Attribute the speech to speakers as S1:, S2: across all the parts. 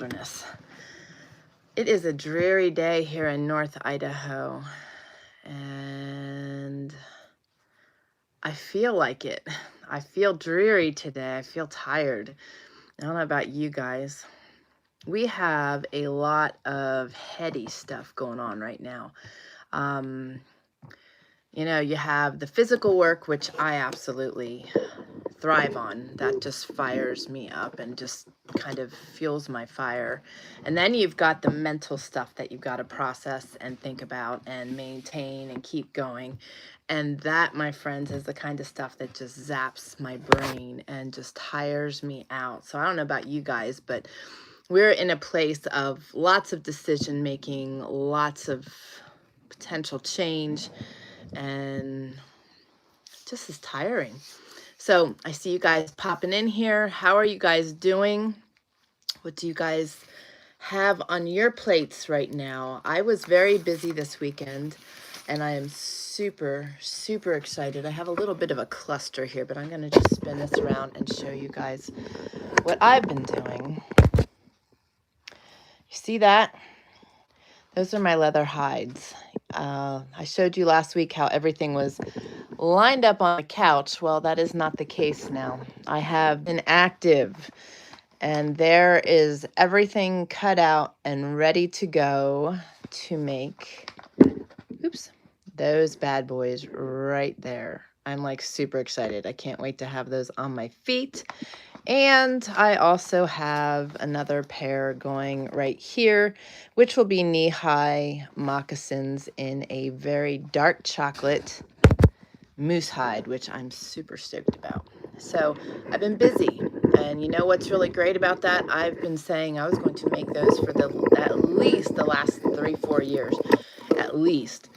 S1: wilderness. It is a dreary day here in North Idaho, and I feel like it. I feel dreary today. I feel tired. I don't know about you guys. We have a lot of heady stuff going on right now. You have the physical work, which I absolutely thrive on. That just fires me up and just kind of fuels my fire. And then you've got the mental stuff that you've got to process and think about and maintain and keep going. And that, my friends, is the kind of stuff that just zaps my brain and just tires me out. So I don't know about you guys, but we're in a place of lots of decision making, lots of potential change, and just is tiring. So I see you guys popping in here. How are you guys doing? What do you guys have on your plates right now? I was very busy this weekend, and I am super, super excited. I have a little bit of a cluster here, but I'm going to just spin this around and show you guys what I've been doing. You see that? Those are my leather hides. I showed you last week how everything was lined up on the couch. Well, that is not the case now. I have been active, and there is everything cut out and ready to go to make, those bad boys right there. I'm like super excited. I can't wait to have those on my feet. And I also have another pair going right here, which will be knee-high moccasins in a very dark chocolate moose hide, which I'm super stoked about. So I've been busy, and you know what's really great about that? I've been saying I was going to make those for at least the last 3-4 years, at least.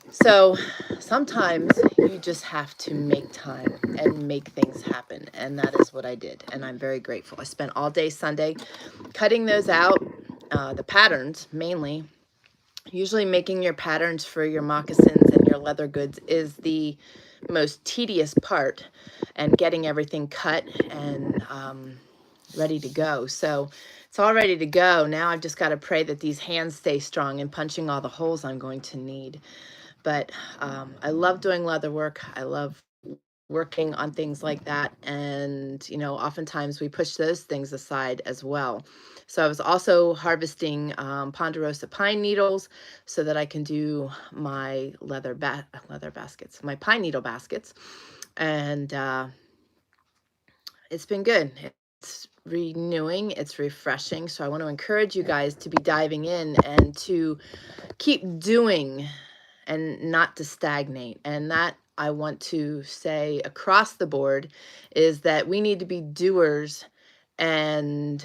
S1: So sometimes you just have to make time and make things happen, and that is what I did, and I'm very grateful. I spent all day Sunday cutting those out, the patterns mainly. Usually making your patterns for your moccasins and your leather goods is the most tedious part, and getting everything cut and ready to go. So it's all ready to go. Now I've just got to pray that these hands stay strong and punching all the holes I'm going to need. But I love doing leather work. I love working on things like that. And, oftentimes we push those things aside as well. So I was also harvesting ponderosa pine needles so that I can do my leather baskets, my pine needle baskets. And it's been good. It's renewing, it's refreshing. So I want to encourage you guys to be diving in and to keep doing and not to stagnate. And that, I want to say across the board, is that we need to be doers and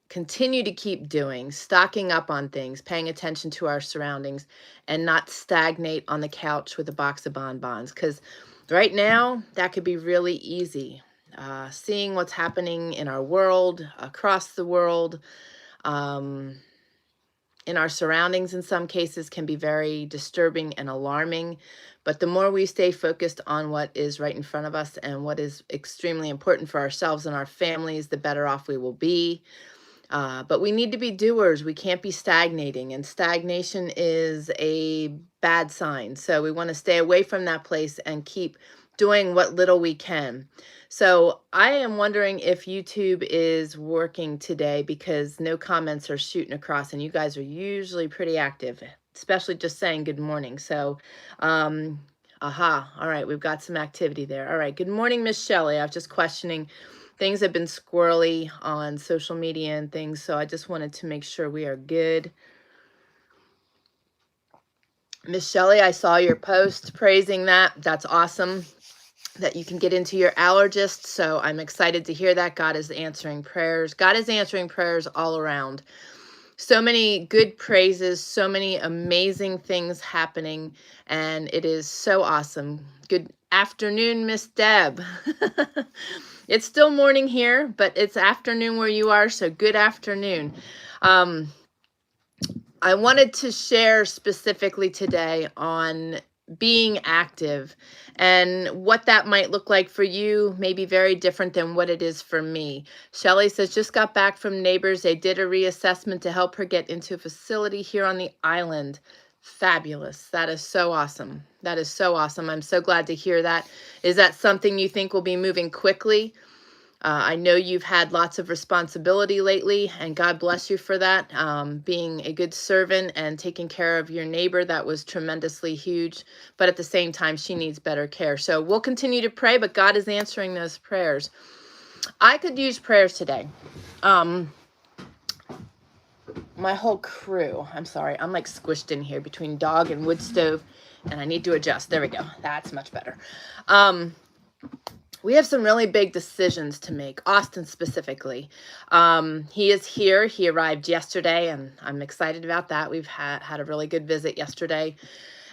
S1: continue to keep doing, stocking up on things, paying attention to our surroundings, and not stagnate on the couch with a box of bonbons. Because right now, that could be really easy. Seeing what's happening in our world, across the world, in our surroundings in some cases can be very disturbing and alarming. But the more we stay focused on what is right in front of us and what is extremely important for ourselves and our families, the better off we will be. But we need to be doers. We can't be stagnating, and stagnation is a bad sign. So we want to stay away from that place and keep doing what little we can. So I am wondering if YouTube is working today, because no comments are shooting across, and you guys are usually pretty active, especially just saying good morning. So, all right, we've got some activity there. All right, good morning, Miss Shelley. I was just questioning. Things have been squirrely on social media and things, so I just wanted to make sure we are good. Miss Shelley, I saw your post praising that. That's awesome that you can get into your allergist. So I'm excited to hear that. God is answering prayers. God is answering prayers all around. So many good praises, so many amazing things happening, and it is so awesome. Good afternoon, Miss Deb. It's still morning here, but it's afternoon where you are, so good afternoon. I wanted to share specifically today on being active, and what that might look like for you may be very different than what it is for me. Shelly says, just got back from neighbors. They did a reassessment to help her get into a facility here on the island. Fabulous. That is so awesome. That is so awesome. I'm so glad to hear that. Is that something you think will be moving quickly? I know you've had lots of responsibility lately, and God bless you for that. Being a good servant and taking care of your neighbor, that was tremendously huge. But at the same time, she needs better care. So we'll continue to pray, but God is answering those prayers. I could use prayers today. My whole crew, I'm sorry, I'm like squished in here between dog and wood stove, and I need to adjust. There we go. That's much better. We have some really big decisions to make, Austin specifically. He is here. He arrived yesterday, and I'm excited about that. We've had a really good visit yesterday,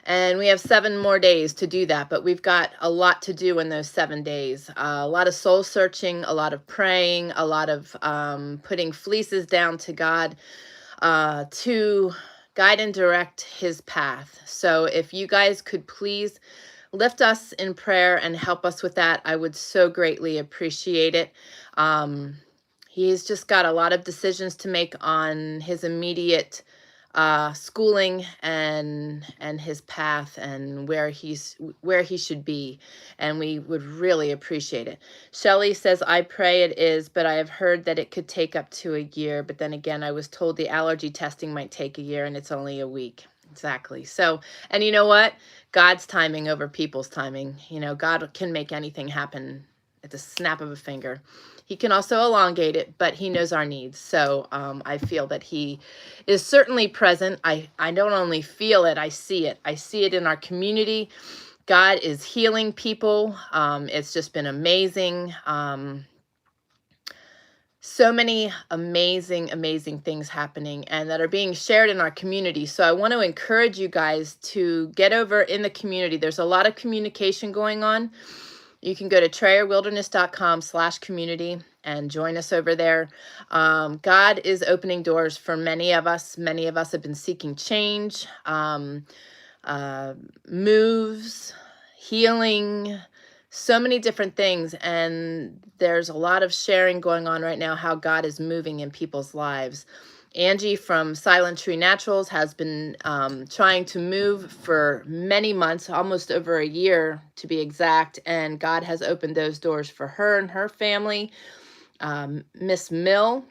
S1: and we have 7 more days to do that, but we've got a lot to do in those 7 days. A lot of soul searching, a lot of praying, a lot of putting fleeces down to God to guide and direct his path. So if you guys could please lift us in prayer and help us with that, I would so greatly appreciate it. He's just got a lot of decisions to make on his immediate schooling and his path and where he should be, and we would really appreciate it. Shelley says, I pray it is, but I have heard that it could take up to a year, but then again, I was told the allergy testing might take a year and it's only a week. Exactly. So, and you know what? God's timing over people's timing. You know, God can make anything happen at the snap of a finger. He can also elongate it, but he knows our needs. So I feel that he is certainly present. I don't only feel it, I see it. I see it in our community. God is healing people. It's just been amazing. So many amazing things happening and that are being shared in our community. So I want to encourage you guys to get over in the community. There's a lot of communication going on. You can go to trayerwilderness.com/community and join us over there. God is opening doors for many of us. Many of us have been seeking change, moves, healing, so many different things, and there's a lot of sharing going on right now how God is moving in people's lives. Angie from Silent Tree Naturals has been trying to move for many months, almost over a year to be exact, and God has opened those doors for her and her family. Miss Mill,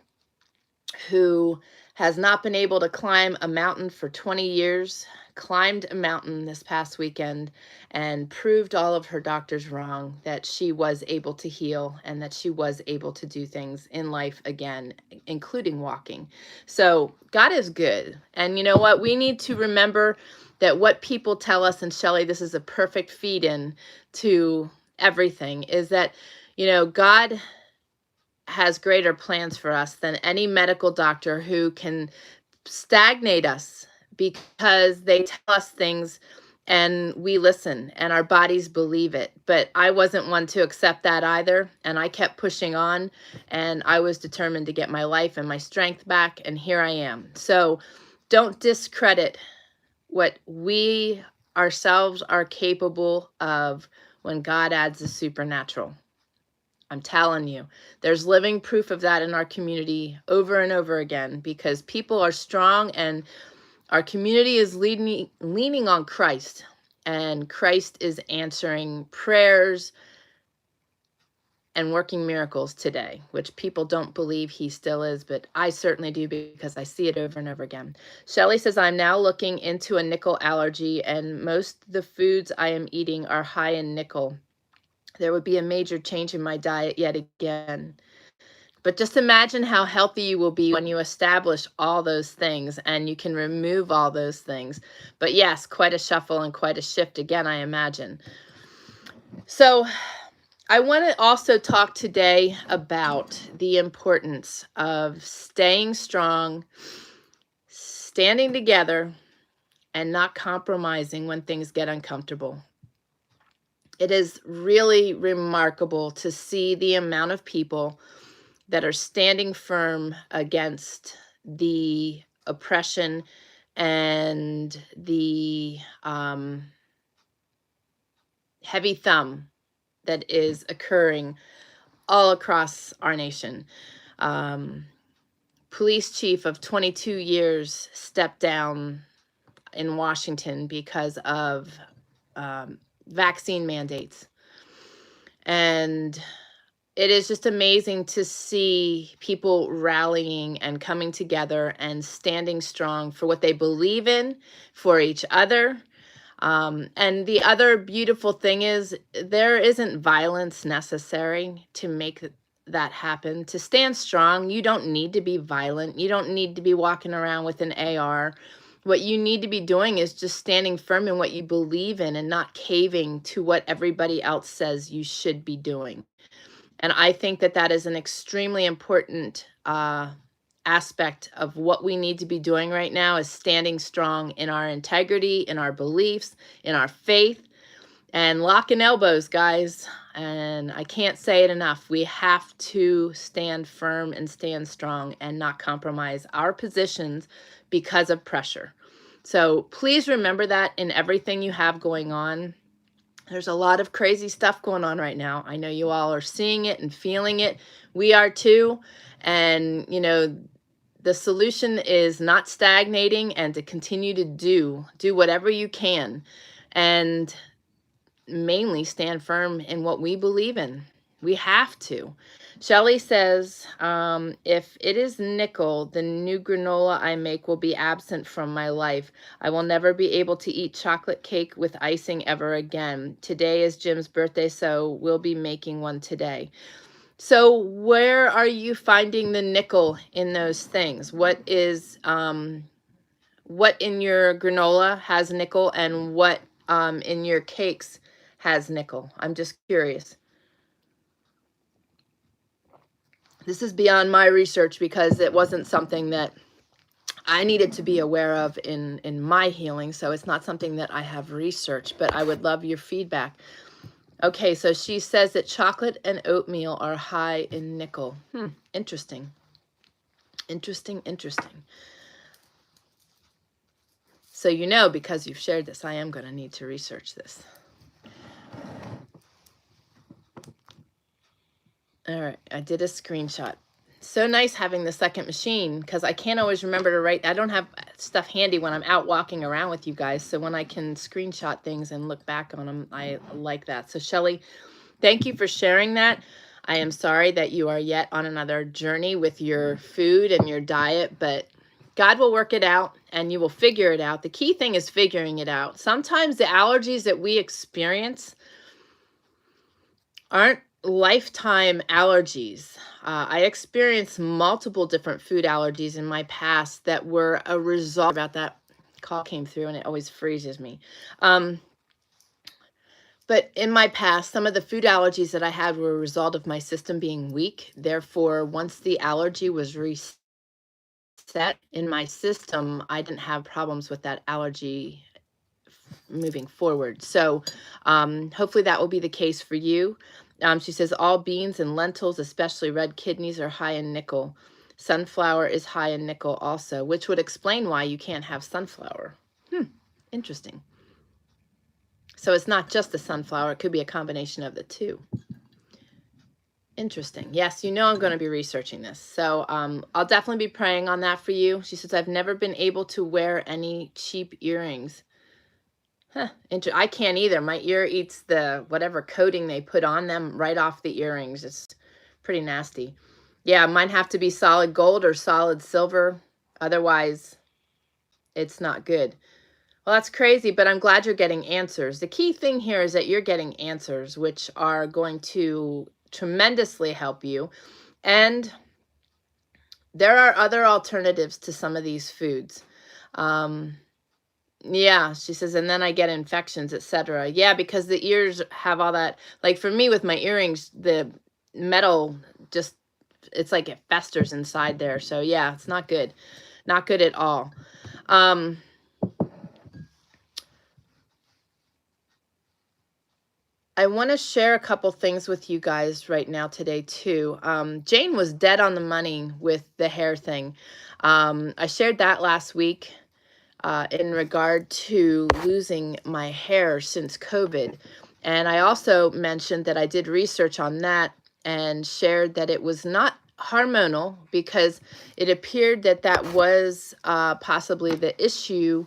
S1: who has not been able to climb a mountain for 20 years, climbed a mountain this past weekend and proved all of her doctors wrong, that she was able to heal and that she was able to do things in life again, including walking. So God is good. And you know what? We need to remember that what people tell us, and Shelley, this is a perfect feed in to everything, is that, you know, God has greater plans for us than any medical doctor who can stagnate us because they tell us things and we listen and our bodies believe it. But I wasn't one to accept that either. And I kept pushing on, and I was determined to get my life and my strength back. And here I am. So don't discredit what we ourselves are capable of when God adds the supernatural. I'm telling you, there's living proof of that in our community over and over again, because people are strong and our community is leaning on Christ, and Christ is answering prayers and working miracles today, which people don't believe he still is, but I certainly do because I see it over and over again. Shelley says, I'm now looking into a nickel allergy, and most of the foods I am eating are high in nickel. There would be a major change in my diet yet again. But just imagine how healthy you will be when you establish all those things and you can remove all those things. But yes, quite a shuffle and quite a shift again, I imagine. So I want to also talk today about the importance of staying strong, standing together, and not compromising when things get uncomfortable. It is really remarkable to see the amount of people that are standing firm against the oppression and the heavy thumb that is occurring all across our nation. Police chief of 22 years stepped down in Washington because of vaccine mandates. And it is just amazing to see people rallying and coming together and standing strong for what they believe in, for each other. And the other beautiful thing is there isn't violence necessary to make that happen. To stand strong, you don't need to be violent. You don't need to be walking around with an AR. What you need to be doing is just standing firm in what you believe in and not caving to what everybody else says you should be doing. And I think that that is an extremely important aspect of what we need to be doing right now, is standing strong in our integrity, in our beliefs, in our faith, and locking elbows, guys. And I can't say it enough. We have to stand firm and stand strong and not compromise our positions because of pressure. So please remember that in everything you have going on. There's a lot of crazy stuff going on right now. I know you all are seeing it and feeling it. We are too. And, you know, the solution is not stagnating and to continue to do whatever you can, and mainly stand firm in what we believe in. We have to. Shelly says, if it is nickel, the new granola I make will be absent from my life. I will never be able to eat chocolate cake with icing ever again. Today is Jim's birthday, so we'll be making one today. So where are you finding the nickel in those things? What is, what in your granola has nickel, and what in your cakes has nickel? I'm just curious. This is beyond my research because it wasn't something that I needed to be aware of in my healing. So it's not something that I have researched, but I would love your feedback. Okay, so she says that chocolate and oatmeal are high in nickel. Interesting. Interesting. So you know, because you've shared this, I am going to need to research this. All right, I did a screenshot. So nice having the second machine, because I can't always remember to write. I don't have stuff handy when I'm out walking around with you guys. So when I can screenshot things and look back on them, I like that. So Shelly, thank you for sharing that. I am sorry that you are yet on another journey with your food and your diet, but God will work it out and you will figure it out. The key thing is figuring it out. Sometimes the allergies that we experience aren't lifetime allergies. I experienced multiple different food allergies in my past that were a result. About that call came through and it always freezes me. But in my past, some of the food allergies that I had were a result of my system being weak. Therefore, once the allergy was reset in my system, I didn't have problems with that allergy moving forward. So hopefully that will be the case for you. She says all beans and lentils, especially red kidneys, are high in nickel. Sunflower is high in nickel also, which would explain why you can't have sunflower. Interesting. So it's not just the sunflower. It could be a combination of the two. Interesting. Yes, you know I'm going to be researching this. So I'll definitely be praying on that for you. She says, I've never been able to wear any cheap earrings. I can't either. My ear eats the whatever coating they put on them right off the earrings. It's pretty nasty. Yeah, mine have to be solid gold or solid silver. Otherwise, it's not good. Well, that's crazy, but I'm glad you're getting answers. The key thing here is that you're getting answers, which are going to tremendously help you. And there are other alternatives to some of these foods. Yeah, she says, and then I get infections, etc. Yeah, because the ears have all that. Like for me with my earrings, the metal just, it's like it festers inside there. So yeah, it's not good. Not good at all. I want to share a couple things with you guys right now today too. Jane was dead on the money with the hair thing. I shared that last week. In regard to losing my hair since COVID. And I also mentioned that I did research on that and shared that it was not hormonal, because it appeared that that was possibly the issue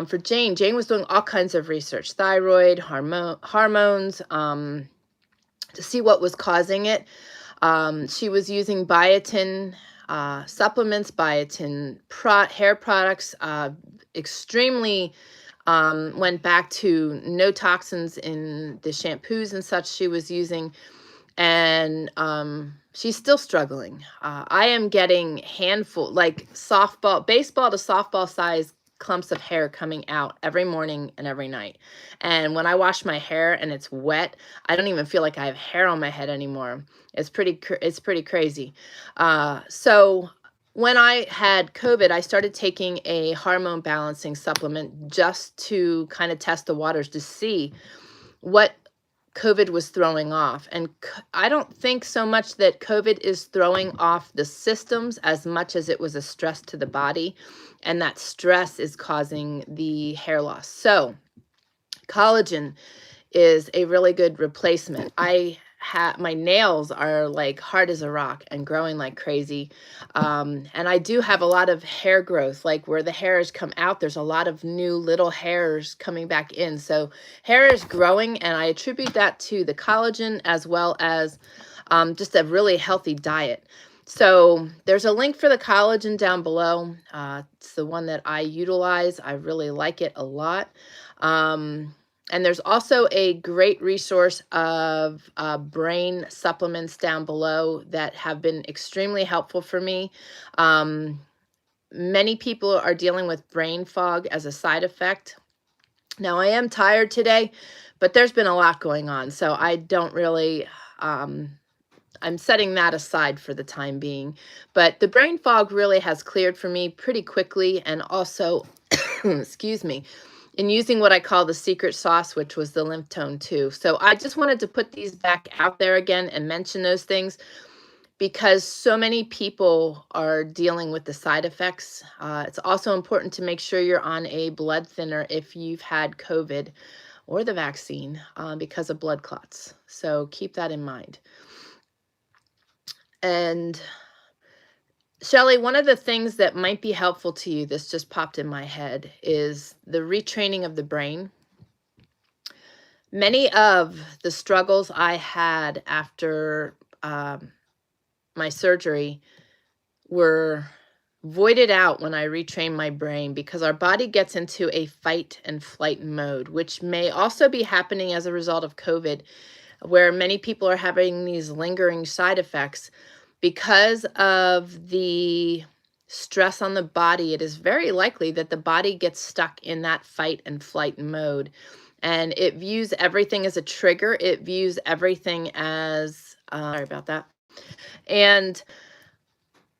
S1: for Jane. Jane was doing all kinds of research, thyroid, hormones, to see what was causing it. She was using biotin supplements, biotin hair products, extremely went back to no toxins in the shampoos and such she was using. And she's still struggling. I am getting handful, like baseball to softball size clumps of hair coming out every morning and every night. And when I wash my hair and it's wet, I don't even feel like I have hair on my head anymore. It's pretty crazy. So when I had COVID, I started taking a hormone balancing supplement just to kind of test the waters to see what COVID was throwing off. And I don't think so much that COVID is throwing off the systems as much as it was a stress to the body. And that stress is causing the hair loss. So collagen is a really good replacement. My nails are like hard as a rock and growing like crazy. And I do have a lot of hair growth, like where the hairs come out, there's a lot of new little hairs coming back in. So hair is growing, and I attribute that to the collagen as well as just a really healthy diet. So there's a link for the collagen down below. It's the one that I utilize. I really like it a lot. And there's also a great resource of brain supplements down below that have been extremely helpful for me. Many people are dealing with brain fog as a side effect. Now, I am tired today, but there's been a lot going on, so I don't really, I'm setting that aside for the time being. But the brain fog really has cleared for me pretty quickly, and also, excuse me, in using what I call the secret sauce, which was the lymph tone 2. So I just wanted to put these back out there again and mention those things, because so many people are dealing with the side effects. It's also important to make sure you're on a blood thinner if you've had COVID or the vaccine because of blood clots. So keep that in mind. And Shelley, one of the things that might be helpful to you, this just popped in my head, is the retraining of the brain. Many of the struggles I had after my surgery were voided out when I retrained my brain, because our body gets into a fight and flight mode, which may also be happening as a result of COVID, where many people are having these lingering side effects. Because of the stress on the body, it is very likely that the body gets stuck in that fight and flight mode. And it views everything as a trigger. It views everything as, sorry about that. And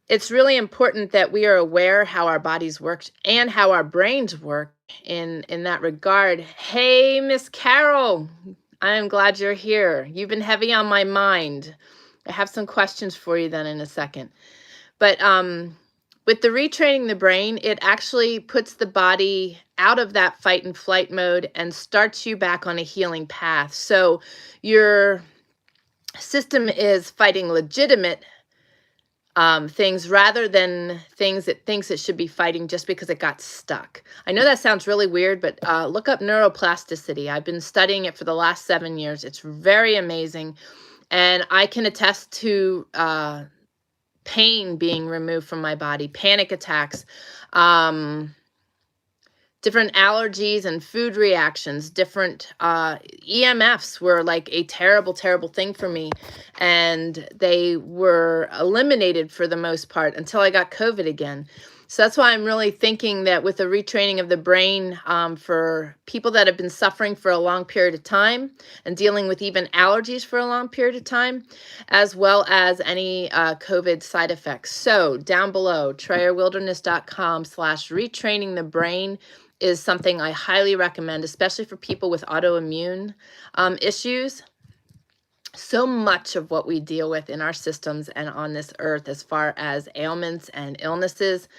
S1: it's really important that we are aware how our bodies work and how our brains work in that regard. Hey, Miss Carol, I'm glad you're here. You've been heavy on my mind. I have some questions for you then in a second. But with the retraining the brain, it actually puts the body out of that fight and flight mode and starts you back on a healing path. So your system is fighting legitimate things rather than things it thinks it should be fighting just because it got stuck. I know that sounds really weird, but look up neuroplasticity. I've been studying it for the last 7 years. It's very amazing. And I can attest to pain being removed from my body, panic attacks, different allergies and food reactions, different EMFs were like a terrible, terrible thing for me. And they were eliminated for the most part until I got COVID again. So that's why I'm really thinking that with the retraining of the brain for people that have been suffering for a long period of time and dealing with even allergies for a long period of time, as well as any COVID side effects. So down below, TrayerWilderness.com/retraining the brain is something I highly recommend, especially for people with autoimmune issues. So much of what we deal with in our systems and on this earth as far as ailments and illnesses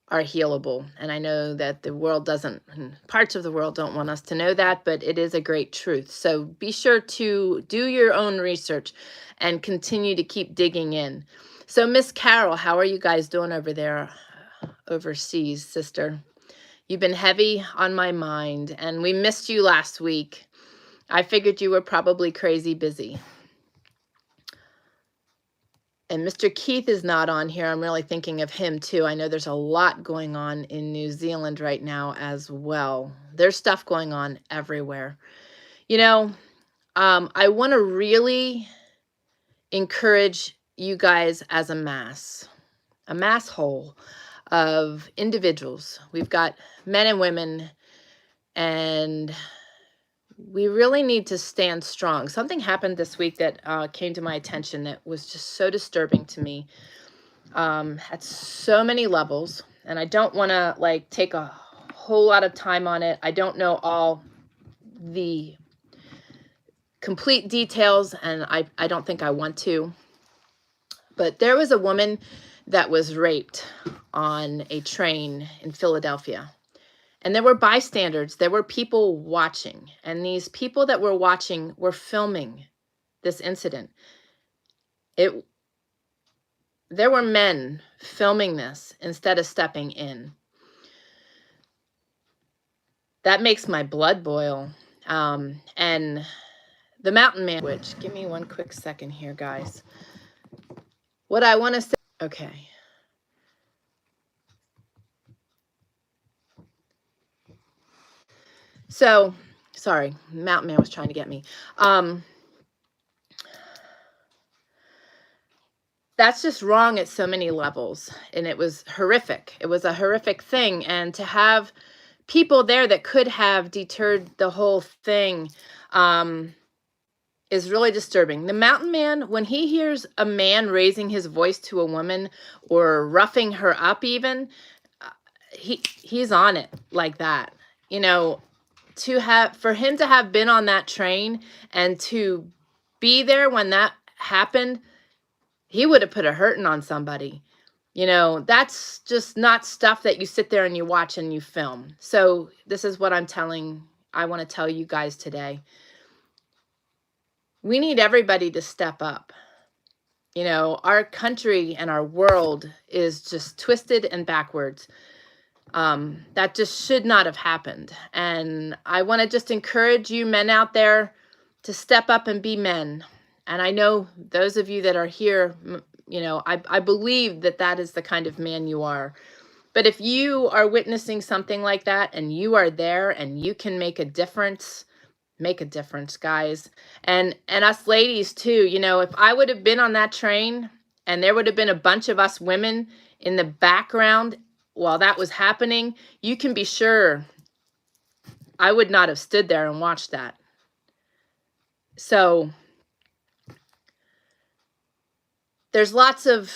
S1: are healable. And I know that the world doesn't, parts of the world don't want us to know that, but it is a great truth. So be sure to do your own research and continue to keep digging in. So Miss Carol, how are you guys doing over there overseas, sister? You've been heavy on my mind, and we missed you last week. I figured you were probably crazy busy. And Mr. Keith is not on here. I'm really thinking of him too. I know there's a lot going on in New Zealand right now as well. There's stuff going on everywhere. You know, I want to really encourage you guys as a mass whole of individuals. We've got men and women, and we really need to stand strong. Something happened this week that came to my attention that was just so disturbing to me at so many levels. And I don't want to like take a whole lot of time on it. I don't know all the complete details, and I don't think I want to. But there was a woman that was raped on a train in Philadelphia. And there were bystanders, there were people watching, and these people that were watching were filming this incident. There were men filming this instead of stepping in. That makes my blood boil. And the mountain man, which, give me one quick second here, guys. What I want to say, okay. So, sorry, mountain man was trying to get me. That's just wrong at so many levels, and it was horrific. It was a horrific thing, and to have people there that could have deterred the whole thing is really disturbing. The mountain man, when he hears a man raising his voice to a woman or roughing her up even, he's on it like that. You know, for him to have been on that train and to be there when that happened, he would have put a hurting on somebody. You know, that's just not stuff that you sit there and you watch and you film. So this is what I want to tell you guys today. We need everybody to step up. You know, our country and our world is just twisted and backwards. That just should not have happened. And I want to just encourage you men out there to step up and be men. And I know those of you that are here, you know, I believe that that is the kind of man you are. But if you are witnessing something like that and you are there and you can make a difference, guys. And us ladies too. You know, if I would have been on that train and there would have been a bunch of us women in the background while that was happening, you can be sure I would not have stood there and watched that. So there's lots of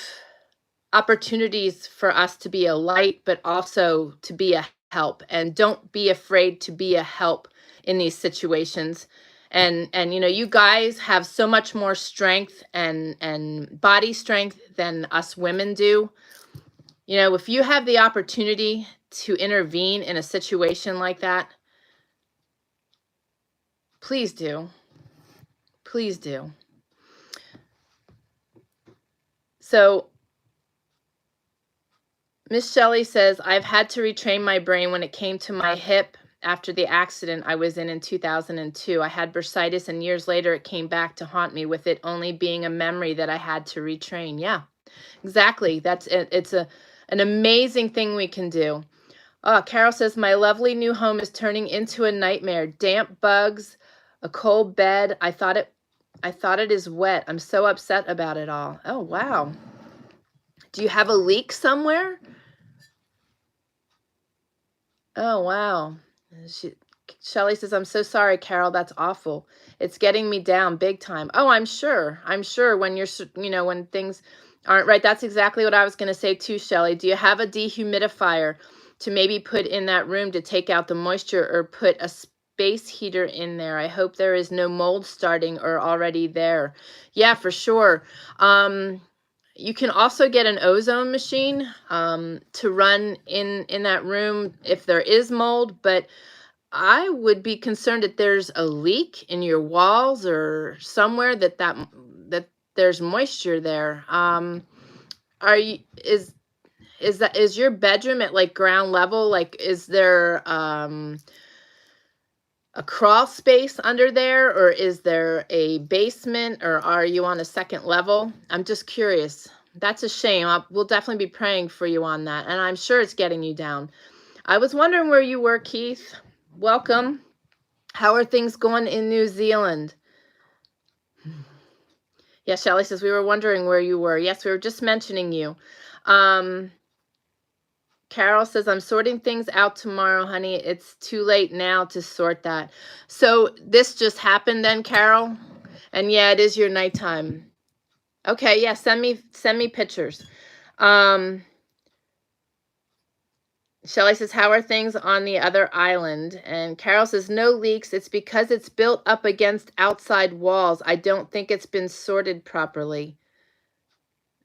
S1: opportunities for us to be a light, but also to be a help. And don't be afraid to be a help in these situations. And you know, you guys have so much more strength and body strength than us women do. You know, if you have the opportunity to intervene in a situation like that, please do. Please do. So Miss Shelley says, I've had to retrain my brain when it came to my hip after the accident I was in 2002. I had bursitis, and years later it came back to haunt me, with it only being a memory that I had to retrain. Yeah, exactly. That's it. It's an amazing thing we can do. Oh, Carol says, my lovely new home is turning into a nightmare. Damp bugs, a cold bed. I thought it is wet. I'm so upset about it all. Oh, wow. Do you have a leak somewhere? Oh, wow. Shelley says, I'm so sorry, Carol. That's awful. It's getting me down big time. Oh, I'm sure. I'm sure when you're, you know, when things aren't right. That's exactly what I was going to say too, Shelley. Do you have a dehumidifier to maybe put in that room to take out the moisture, or put a space heater in there? I hope there is no mold starting or already there. Yeah, for sure. You can also get an ozone machine to run in that room if there is mold, but I would be concerned that there's a leak in your walls or somewhere that there's moisture there. Are you is your bedroom at like ground level? Like, is there a crawl space under there, or is there a basement, or are you on a second level? I'm just curious. That's a shame. We'll definitely be praying for you on that, and I'm sure it's getting you down. I was wondering where you were, Keith. Welcome. How are things going in New Zealand? Yes, Shelley says we were wondering where you were. Yes, we were just mentioning you. Carol says, I'm sorting things out tomorrow, honey. It's too late now to sort that. So this just happened then, Carol? And yeah, it is your nighttime. Okay, yeah, send me pictures. Shelley says, how are things on the other island? And Carol says, no leaks. It's because it's built up against outside walls. I don't think it's been sorted properly.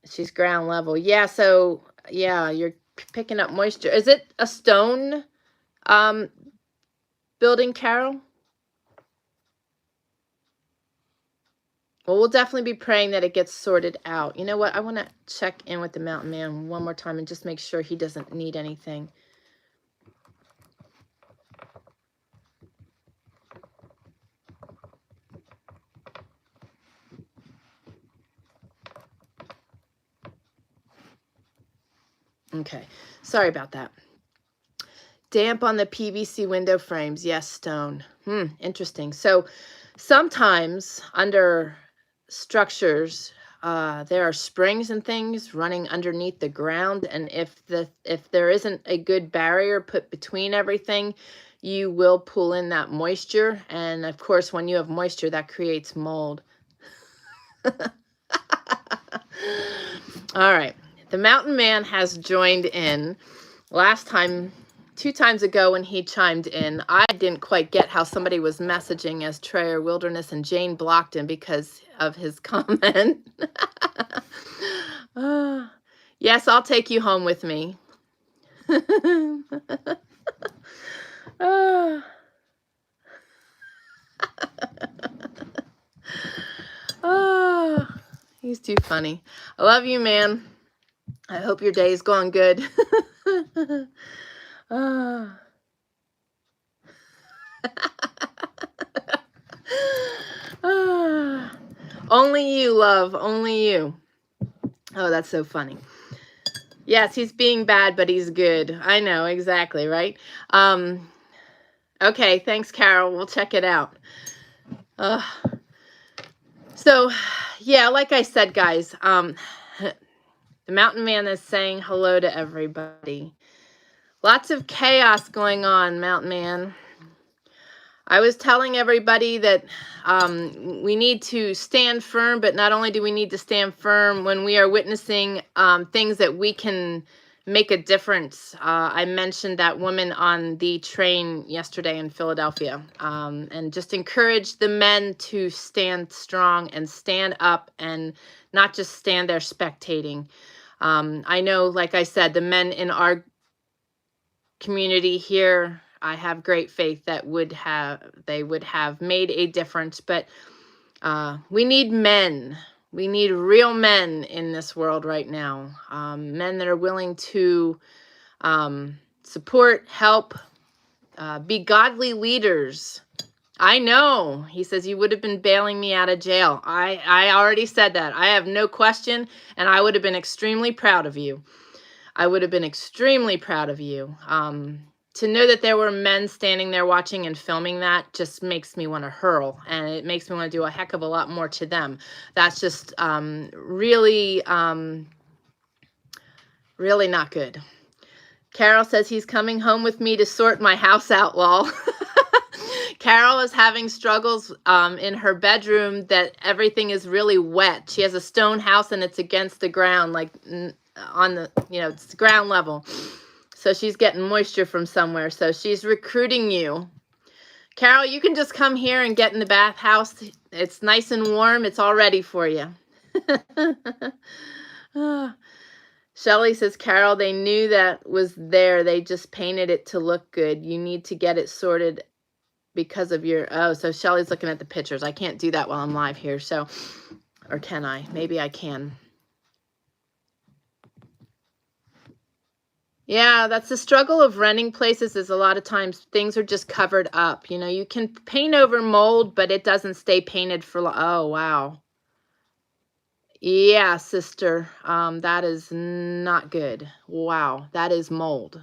S1: She's ground level. Yeah, so yeah, you're picking up moisture. Is it a stone building, Carol? Well, we'll definitely be praying that it gets sorted out. You know what? I want to check in with the mountain man one more time and just make sure he doesn't need anything. Okay, sorry about that. Damp on the PVC window frames. Yes, stone. Interesting. So sometimes under structures, there are springs and things running underneath the ground, and if there isn't a good barrier put between everything, you will pull in that moisture, and of course when you have moisture, that creates mold. All right, the mountain man has joined in. Last time, 2 times ago when he chimed in, I didn't quite get how somebody was messaging as Trayer Wilderness, and Jane blocked him because of his comment. Yes, I'll take you home with me. He's too funny. I love you, man. I hope your day is going good. Only you, love. Only you. Oh, that's so funny. Yes, he's being bad, but he's good. I know, exactly, right? Okay, thanks, Carol. We'll check it out. So, yeah, like I said, guys, the mountain man is saying hello to everybody. Lots of chaos going on, mountain man. I was telling everybody that we need to stand firm, but not only do we need to stand firm when we are witnessing things that we can make a difference. I mentioned that woman on the train yesterday in Philadelphia, and just encourage the men to stand strong and stand up and not just stand there spectating. I know, like I said, the men in our community here, I have great faith that they would have made a difference, but we need men. We need real men in this world right now. Men that are willing to support, help, be godly leaders. I know. He says, you would have been bailing me out of jail. I already said that. I have no question, and I would have been extremely proud of you. I would have been extremely proud of you. To know that there were men standing there watching and filming that just makes me want to hurl, and it makes me want to do a heck of a lot more to them. That's just really, really not good. Carol says he's coming home with me to sort my house out, lol. Carol is having struggles in her bedroom that everything is really wet. She has a stone house and it's against the ground, like on the, it's ground level. So she's getting moisture from somewhere. So she's recruiting you. Carol, you can just come here and get in the bathhouse. It's nice and warm. It's all ready for you. Shelly says, Carol, they knew that was there. They just painted it to look good. You need to get it sorted because of your, oh, so Shelly's looking at the pictures. I can't do that while I'm live here. So, or can I? Maybe I can. Yeah, that's the struggle of renting places, is a lot of times things are just covered up. You know, you can paint over mold, but it doesn't stay painted for, oh, wow. Yeah, sister, that is not good. Wow, that is mold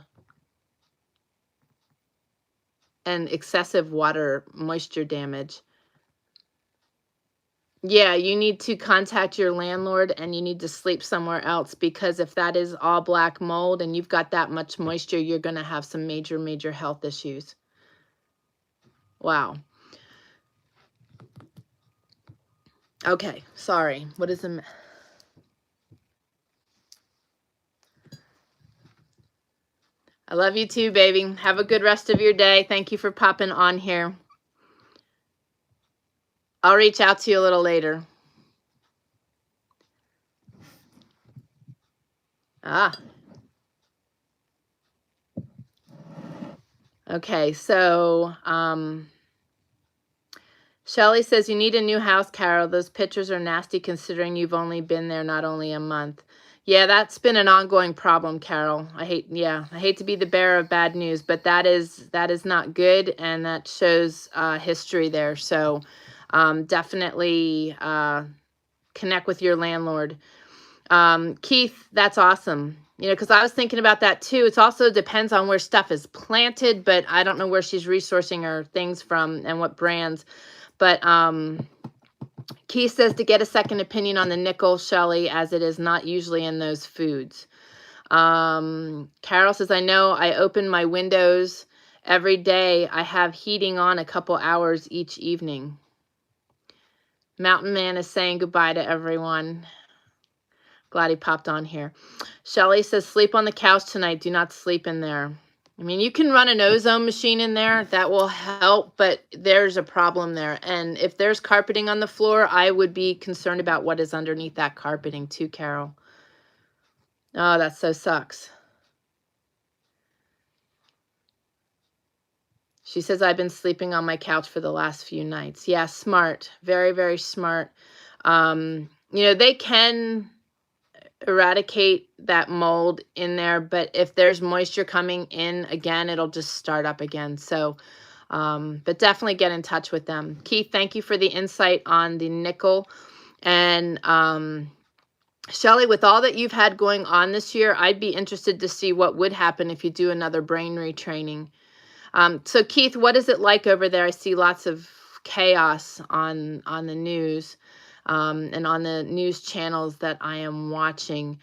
S1: and excessive water moisture damage. Yeah, you need to contact your landlord and you need to sleep somewhere else, because if that is all black mold and you've got that much moisture, you're going to have some major, major health issues. Wow. Okay, sorry. What is the... I love you too, baby. Have a good rest of your day. Thank you for popping on here. I'll reach out to you a little later. Okay, so Shelly says, you need a new house, Carol. Those pictures are nasty considering you've only been there not only a month. Yeah, that's been an ongoing problem, Carol. I hate to be the bearer of bad news, but that is not good, and that shows history there. So definitely connect with your landlord. Keith, that's awesome. You know, because I was thinking about that too. It also depends on where stuff is planted, but I don't know where she's resourcing her things from and what brands. But Keith says to get a second opinion on the nickel, Shelly, as it is not usually in those foods. Carol says, I know I open my windows every day. I have heating on a couple hours each evening. Mountain Man is saying goodbye to everyone. Glad he popped on here. Shelly says, sleep on the couch tonight. Do not sleep in there. I mean, you can run an ozone machine in there. That will help, but there's a problem there. And if there's carpeting on the floor, I would be concerned about what is underneath that carpeting too, Carol. Oh, that so sucks. She says, I've been sleeping on my couch for the last few nights. Yeah, smart. Very, very smart. You know, they can eradicate that mold in there, but if there's moisture coming in again, it'll just start up again. So but definitely get in touch with them. Keith, thank you for the insight on the nickel. And Shelly, with all that you've had going on this year, I'd be interested to see what would happen if you do another brain retraining. So Keith, what is it like over there? I see lots of chaos on the news and on the news channels that I am watching.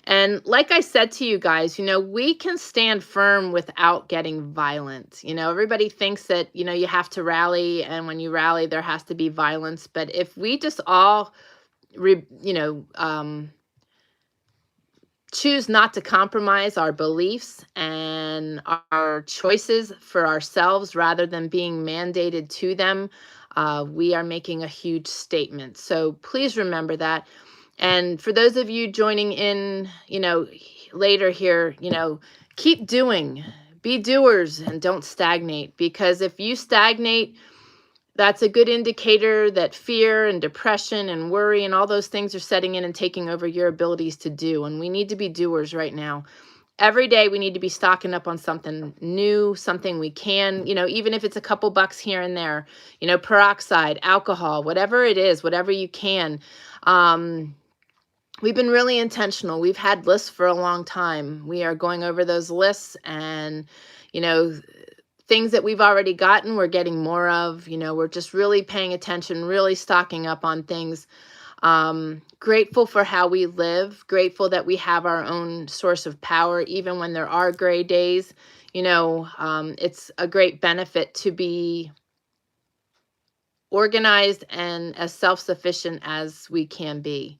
S1: And like I said to you guys, you know, we can stand firm without getting violent. You know, everybody thinks that, you know, you have to rally, and when you rally, there has to be violence. But if we just all, choose not to compromise our beliefs and our choices for ourselves rather than being mandated to them, we are making a huge statement. So please remember that. And for those of you joining in, you know, later here, you know, keep doing, be doers, and don't stagnate, because if you stagnate, that's a good indicator that fear and depression and worry and all those things are setting in and taking over your abilities to do. And we need to be doers right now. Every day we need to be stocking up on something new, something we can, you know, even if it's a couple bucks here and there, you know, peroxide, alcohol, whatever it is, whatever you can. We've been really intentional. We've had lists for a long time. We are going over those lists, and, you know, things that we've already gotten, we're getting more of. You know, we're just really paying attention, really stocking up on things. Grateful for how we live, grateful that we have our own source of power, even when there are gray days. You know, it's a great benefit to be organized and as self-sufficient as we can be.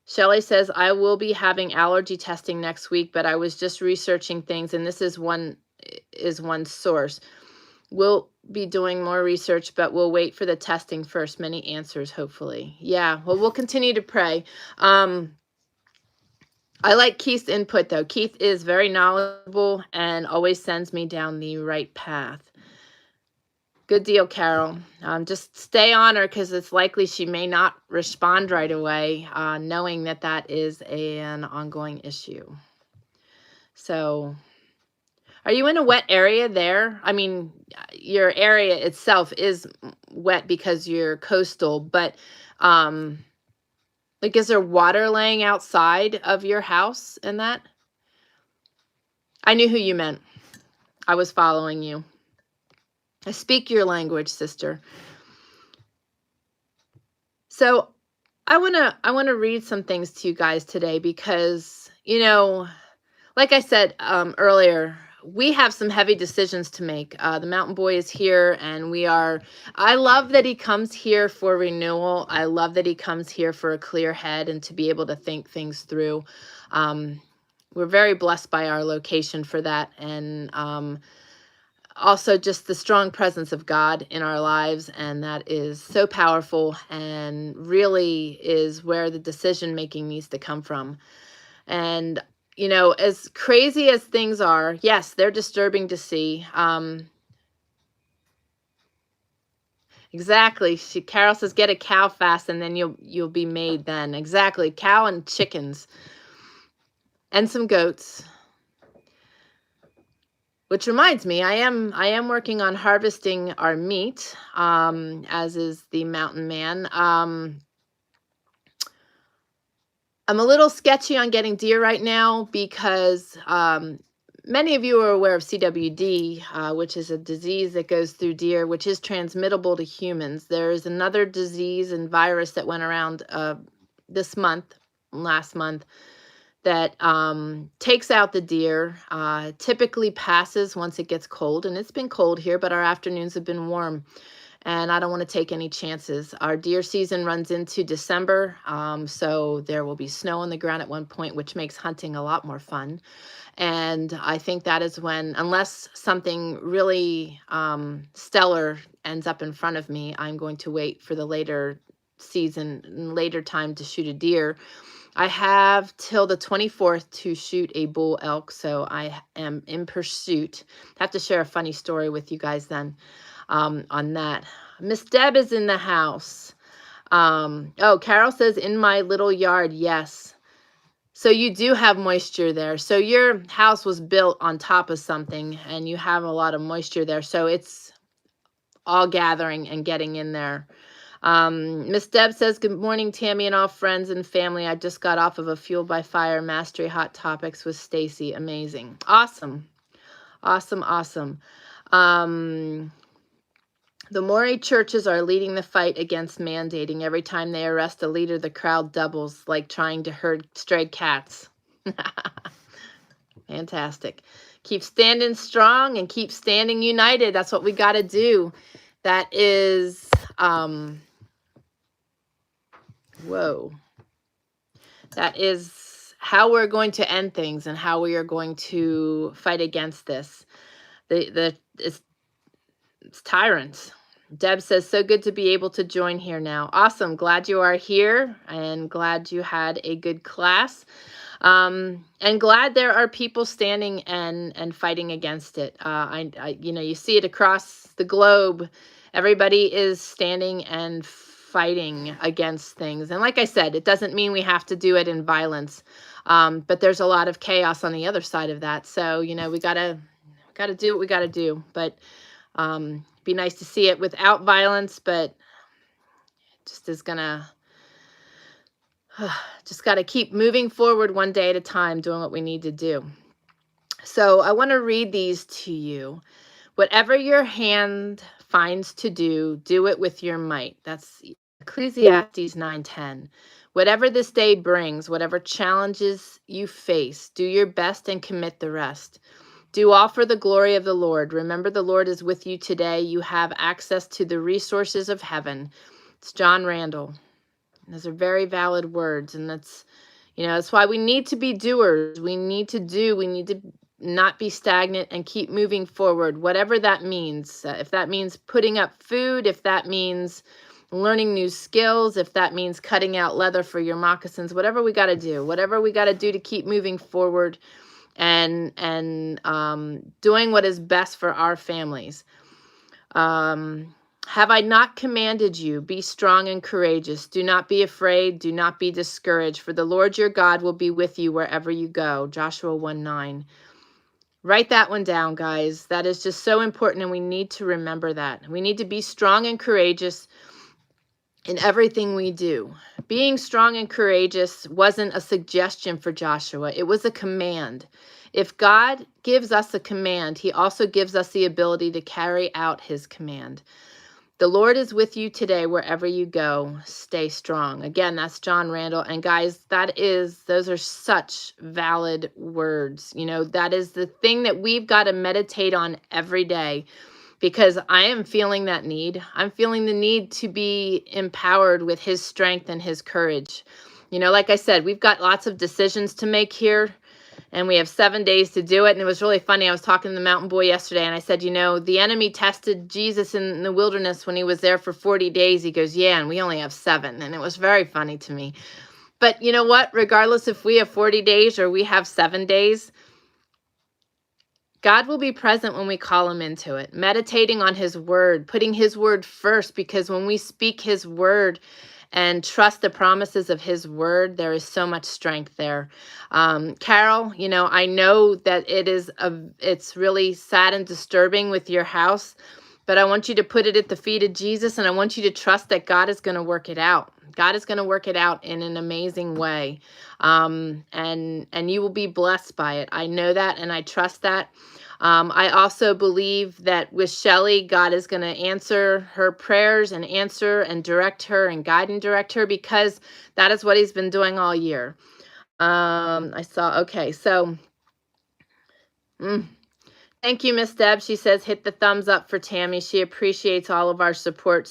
S1: Shelly says, I will be having allergy testing next week, but I was just researching things, and this is one source. We'll be doing more research, but we'll wait for the testing first. Many answers, hopefully. Yeah, well, we'll continue to pray. I like Keith's input, though. Keith is very knowledgeable and always sends me down the right path. Good deal, Carol. Just stay on her because it's likely she may not respond right away, knowing that that is an ongoing issue. So, are you in a wet area there? I mean, your area itself is wet because you're coastal, but like, is there water laying outside of your house and that? I knew who you meant. I was following you. I speak your language, sister. So I wanna read some things to you guys today because, like I said earlier, we have some heavy decisions to make. The mountain boy is here, and I love that he comes here for renewal. I love that he comes here for a clear head and to be able to think things through. We're very blessed by our location for that. And also just the strong presence of God in our lives. And that is so powerful and really is where the decision making needs to come from. And as crazy as things are, yes, they're disturbing to see. Exactly. Carol says, get a cow fast, and then you'll be made then. Exactly. Cow and chickens, and some goats. Which reminds me, I am working on harvesting our meat, as is the mountain man. I'm a little sketchy on getting deer right now because many of you are aware of CWD, which is a disease that goes through deer, which is transmittable to humans. There is another disease and virus that went around last month, that takes out the deer. Typically passes once it gets cold, and it's been cold here, but our afternoons have been warm. And I don't want to take any chances. Our deer season runs into December, so there will be snow on the ground at one point, which makes hunting a lot more fun. And I think that is when, unless something really stellar ends up in front of me, I'm going to wait for the later time to shoot a deer. I have till the 24th to shoot a bull elk, so I am in pursuit. I have to share a funny story with you guys then. On that. Miss Deb is in the house. Carol says, in my little yard, yes. So you do have moisture there. So your house was built on top of something, and you have a lot of moisture there. So it's all gathering and getting in there. Miss Deb says, good morning, Tammy and all friends and family. I just got off of a Fueled by Fire Mastery Hot Topics with Stacy. Amazing. Awesome. The Morey churches are leading the fight against mandating. Every time they arrest a leader, the crowd doubles, like trying to herd stray cats. Fantastic. Keep standing strong and keep standing united. That's what we got to do. That is, that is how we're going to end things and how we are going to fight against this. It's tyrants. Deb says, so good to be able to join here now. Awesome. Glad you are here and glad you had a good class. And glad there are people standing and fighting against it. You see it across the globe. Everybody is standing and fighting against things. And like I said, it doesn't mean we have to do it in violence. But there's a lot of chaos on the other side of that. So, we gotta do what we gotta do. But be nice to see it without violence, but just is gonna just got to keep moving forward one day at a time, doing what we need to do. So I want to read these to you. Whatever your hand finds to do, do it with your might. That's Ecclesiastes 9:10. Whatever this day brings, whatever challenges you face, do your best and commit the rest. Do all for the glory of the Lord. Remember, the Lord is with you today. You have access to the resources of heaven. It's John Randall. Those are very valid words. And that's why we need to be doers. We need to not be stagnant and keep moving forward, whatever that means. If that means putting up food, if that means learning new skills, if that means cutting out leather for your moccasins, whatever we got to do, to keep moving forward and doing what is best for our families. Have I not commanded you? Be strong and courageous. Do not be afraid. Do not be discouraged, for the Lord your God will be with you wherever you go. Joshua 1:9. Write that one down, guys. That is just so important, and we need to remember that. We need to be strong and courageous in everything we do. Being strong and courageous wasn't a suggestion for Joshua. It was a command. If God gives us a command, he also gives us the ability to carry out his command. The Lord is with you today wherever you go. Stay strong. Again, that's John Randall. And guys, those are such valid words. You know, that is the thing that we've got to meditate on every day, because I am feeling that need. I'm feeling the need to be empowered with his strength and his courage. You know, like I said, we've got lots of decisions to make here, and we have 7 days to do it. And it was really funny. I was talking to the mountain boy yesterday, and I said, you know, the enemy tested Jesus in the wilderness when he was there for 40 days. He goes, yeah, and we only have 7. And it was very funny to me. But you know what? Regardless if we have 40 days or we have 7 days, God will be present when we call him into it. Meditating on his word, putting his word first, because when we speak his word and trust the promises of his word, there is so much strength there. Carol, you know, I know that it's really sad and disturbing with your house, but I want you to put it at the feet of Jesus, and I want you to trust that God is going to work it out. God is going to work it out in an amazing way. And you will be blessed by it. I know that, and I trust that. I also believe that with Shelly, God is going to answer her prayers and answer and direct her and guide and direct her, because that is what he's been doing all year. Okay, so thank you, Miss Deb. She says, hit the thumbs up for Tammy. She appreciates all of our support.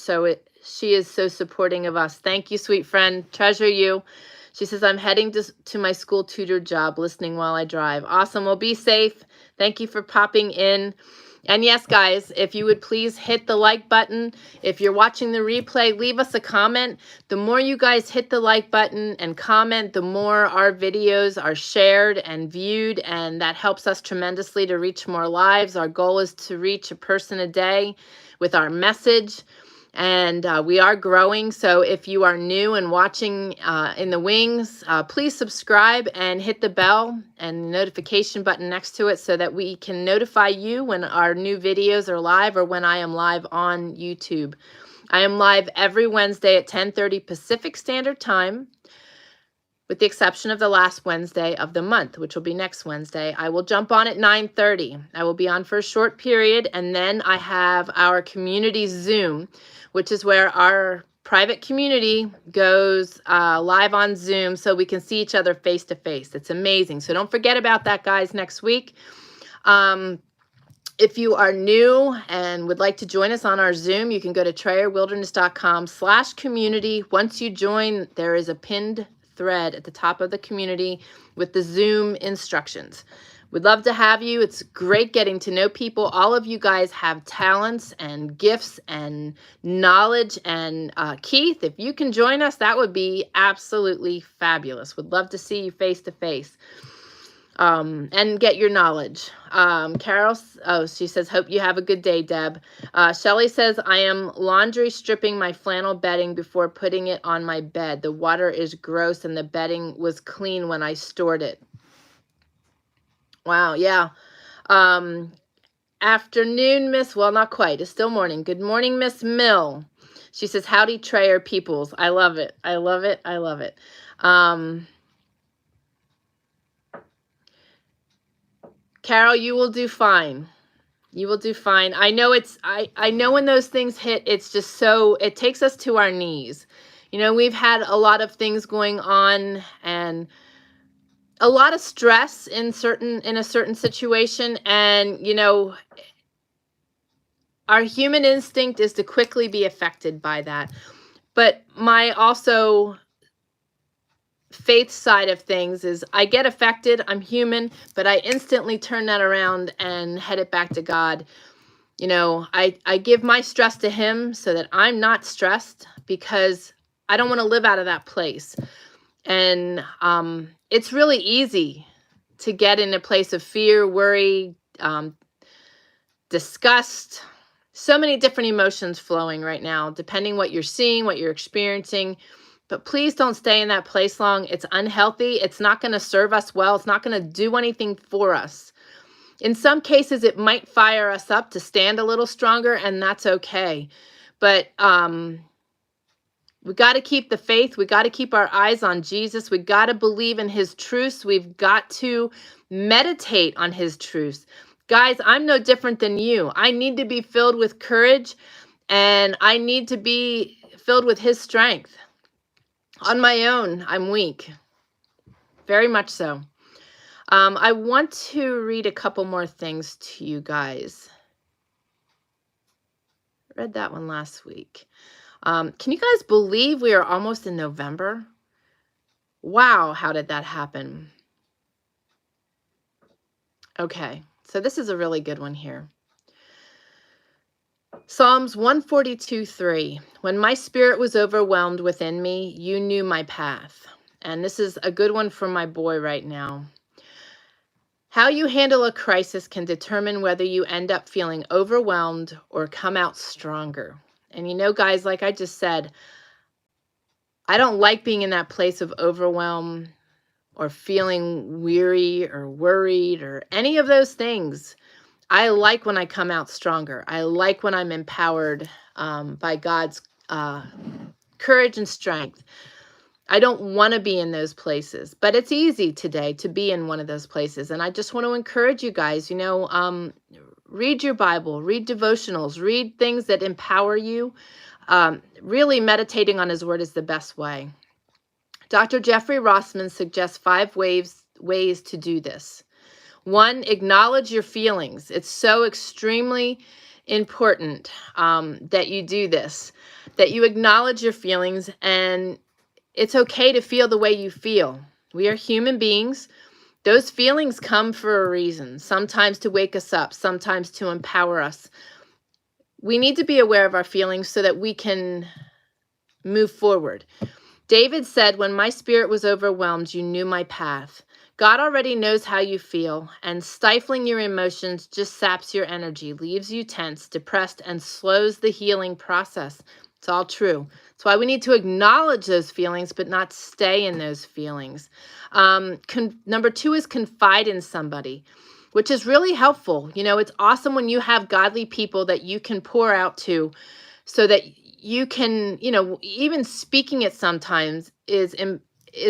S1: She is so supporting of us. Thank you, sweet friend. Treasure you. She says, I'm heading to my school tutor job, listening while I drive. Awesome. Well, be safe. Thank you for popping in. And yes, guys, if you would please hit the like button. If you're watching the replay, leave us a comment. The more you guys hit the like button and comment, the more our videos are shared and viewed, and that helps us tremendously to reach more lives. Our goal is to reach a person a day with our message. And we are growing. So if you are new and watching in the wings, please subscribe and hit the bell and the notification button next to it, so that we can notify you when our new videos are live, or when I am live on YouTube. I am live every Wednesday at 10:30 Pacific Standard Time, with the exception of the last Wednesday of the month, which will be next Wednesday. I will jump on at 9:30. I will be on for a short period, and then I have our community Zoom, which is where our private community goes live on Zoom, so we can see each other face to face. It's amazing. So don't forget about that, guys, next week. If you are new and would like to join us on our Zoom, you can go to TrayerWilderness.com/community. Once you join, there is a pinned thread at the top of the community with the Zoom instructions. We'd love to have you. It's great getting to know people. All of you guys have talents and gifts and knowledge. And Keith, if you can join us, that would be absolutely fabulous. Would love to see you face to face. And get your knowledge. Carol, she says, hope you have a good day, Deb. Shelly says, I am laundry stripping my flannel bedding before putting it on my bed. The water is gross and the bedding was clean when I stored it. Wow, yeah. Afternoon, Miss, well, not quite. It's still morning. Good morning, Miss Mill. She says, howdy, Trayer peoples. I love it. I love it. I love it. Carol, you will do fine. You will do fine. I know I know when those things hit, it's just so, it takes us to our knees. You know, we've had a lot of things going on and a lot of stress in a certain situation. And, you know, our human instinct is to quickly be affected by that. But my also faith side of things is I get affected, I'm human, but I instantly turn that around and head it back to God. You know, I give my stress to him so that I'm not stressed, because I don't want to live out of that place. And it's really easy to get in a place of fear, worry, disgust, so many different emotions flowing right now, depending what you're seeing, what you're experiencing. But please don't stay in that place long. It's unhealthy. It's not going to serve us well. It's not going to do anything for us. In some cases, it might fire us up to stand a little stronger, and that's okay. But we got to keep the faith. We got to keep our eyes on Jesus. We got to believe in his truths. We've got to meditate on his truths. Guys, I'm no different than you. I need to be filled with courage, and I need to be filled with his strength. On my own, I'm weak. Very much so. I want to read a couple more things to you guys. I read that one last week. Can you guys believe we are almost in November? Wow, how did that happen? Okay, so this is a really good one here. Psalms 142:3. When my spirit was overwhelmed within me, you knew my path. And this is a good one for my boy right now. How you handle a crisis can determine whether you end up feeling overwhelmed or come out stronger. And you know, guys, like I just said, I don't like being in that place of overwhelm or feeling weary or worried or any of those things. I like when I come out stronger. I like when I'm empowered by God's courage and strength. I don't want to be in those places, but it's easy today to be in one of those places. And I just want to encourage you guys, you know, read your Bible, read devotionals, read things that empower you. Really meditating on his word is the best way. Dr. Jeffrey Rossman suggests 5 ways to do this. 1, acknowledge your feelings. It's so extremely important that you do this, that you acknowledge your feelings, and it's okay to feel the way you feel. We are human beings. Those feelings come for a reason, sometimes to wake us up, sometimes to empower us. We need to be aware of our feelings so that we can move forward. David said, when my spirit was overwhelmed, you knew my path. God already knows how you feel, and stifling your emotions just saps your energy, leaves you tense, depressed, and slows the healing process. It's all true. That's why we need to acknowledge those feelings, but not stay in those feelings. Number 2 is confide in somebody, which is really helpful. You know, it's awesome when you have godly people that you can pour out to, so that you can, you know, even speaking it sometimes is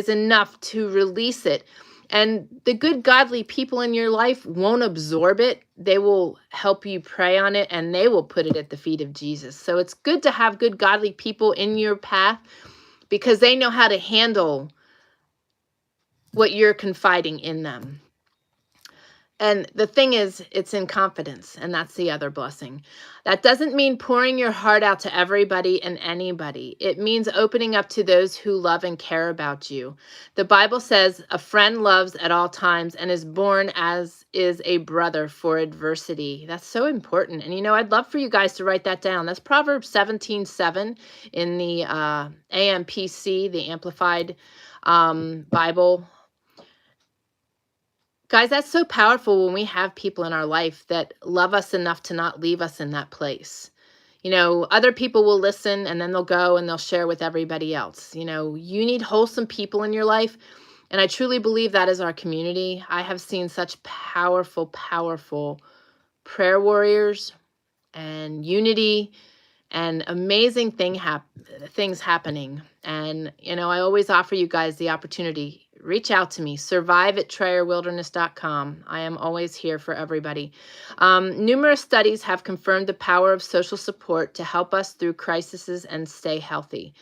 S1: enough to release it. And the good godly people in your life won't absorb it. They will help you pray on it, and they will put it at the feet of Jesus. So it's good to have good godly people in your path, because they know how to handle what you're confiding in them. And the thing is, it's in confidence, and that's the other blessing. That doesn't mean pouring your heart out to everybody and anybody. It means opening up to those who love and care about you. The Bible says, a friend loves at all times and is born as is a brother for adversity. That's so important. And, you know, I'd love for you guys to write that down. That's Proverbs 17:7 in the AMPC, the Amplified Bible. Guys, that's so powerful when we have people in our life that love us enough to not leave us in that place. You know, other people will listen, and then they'll go and they'll share with everybody else. You know, you need wholesome people in your life. And I truly believe that is our community. I have seen such powerful, powerful prayer warriors and unity and amazing things happening. And, you know, I always offer you guys the opportunity. Reach out to me, survive@trayerwilderness.com. I am always here for everybody. Numerous studies have confirmed the power of social support to help us through crises and stay healthy.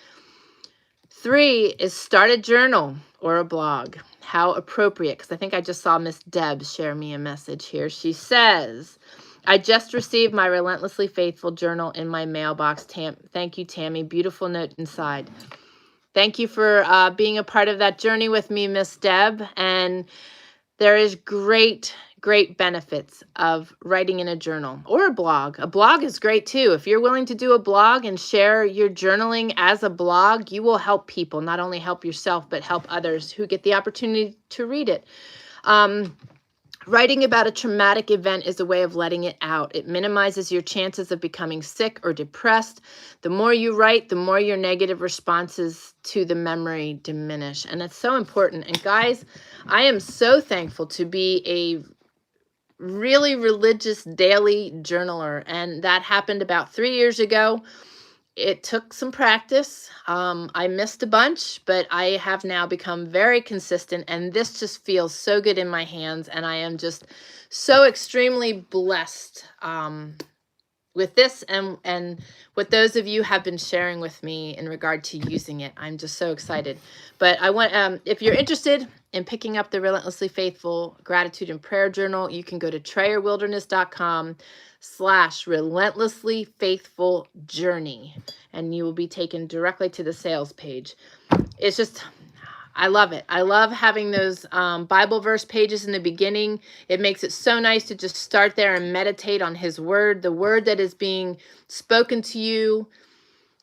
S1: 3 is start a journal or a blog. How appropriate, because I think I just saw Miss Deb share me a message here. She says, I just received my Relentlessly Faithful journal in my mailbox. Thank you, Tammy. Beautiful note inside. Thank you for being a part of that journey with me, Miss Deb. And there is great benefits of writing in a journal or a blog. A blog is great too. If you're willing to do a blog and share your journaling as a blog, you will help people, not only help yourself, but help others who get the opportunity to read it. Writing about a traumatic event is a way of letting it out. It minimizes your chances of becoming sick or depressed. The more you write, the more your negative responses to the memory diminish. And it's so important. And guys, I am so thankful to be a really religious daily journaler. And that happened about 3 years ago. It took some practice. I missed a bunch, but I have now become very consistent, and this just feels so good in my hands, and I am just so extremely blessed with this and what those of you have been sharing with me in regard to using it. I'm just so excited. But I want, if you're interested in picking up the Relentlessly Faithful Gratitude and Prayer Journal, you can go to TrayerWilderness.com/Relentlessly Faithful Journey, and you will be taken directly to the sales page. It's just, I love it. I love having those Bible verse pages in the beginning. It makes it so nice to just start there and meditate on his word, the word that is being spoken to you.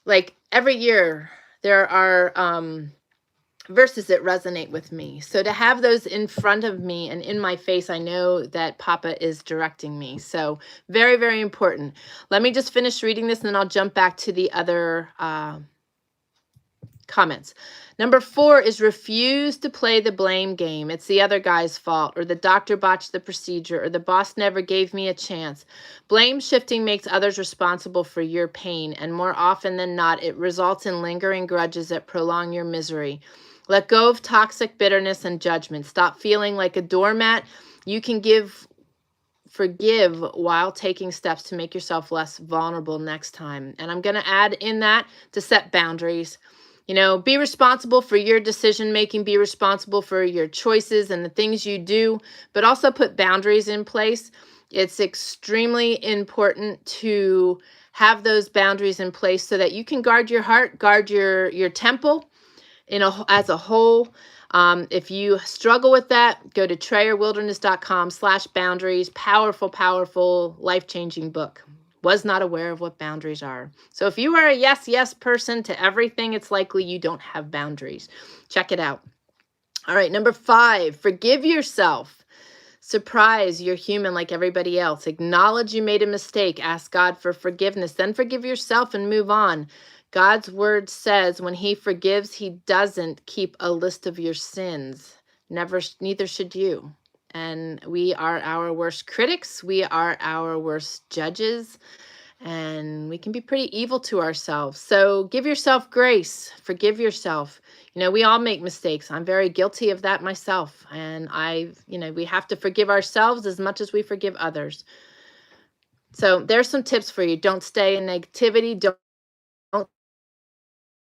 S1: Like every year, there are verses that resonate with me. So to have those in front of me and in my face, I know that Papa is directing me. So very, very important. Let me just finish reading this and then I'll jump back to the other comments. Number 4 is refuse to play the blame game. It's the other guy's fault, or the doctor botched the procedure, or the boss never gave me a chance. Blame shifting makes others responsible for your pain, and more often than not, it results in lingering grudges that prolong your misery. Let go of toxic bitterness and judgment. Stop feeling like a doormat. You can forgive while taking steps to make yourself less vulnerable next time. And I'm going to add in that to set boundaries. You know, be responsible for your decision making, be responsible for your choices and the things you do, but also put boundaries in place. It's extremely important to have those boundaries in place so that you can guard your heart, guard your temple as a whole. If you struggle with that, go to TrayerWilderness.com/boundaries. Powerful, powerful, life-changing book. Was not aware of what boundaries are. So if you are a yes person to everything, it's likely you don't have boundaries. Check it out. All right, number 5, forgive yourself. Surprise, you're human like everybody else. Acknowledge you made a mistake. Ask God for forgiveness. Then forgive yourself and move on. God's word says when he forgives, he doesn't keep a list of your sins. Neither should you. And we are our worst critics. We are our worst judges. And we can be pretty evil to ourselves. So give yourself grace. Forgive yourself. You know, we all make mistakes. I'm very guilty of that myself. And we have to forgive ourselves as much as we forgive others. So there's some tips for you. Don't stay in negativity. Don't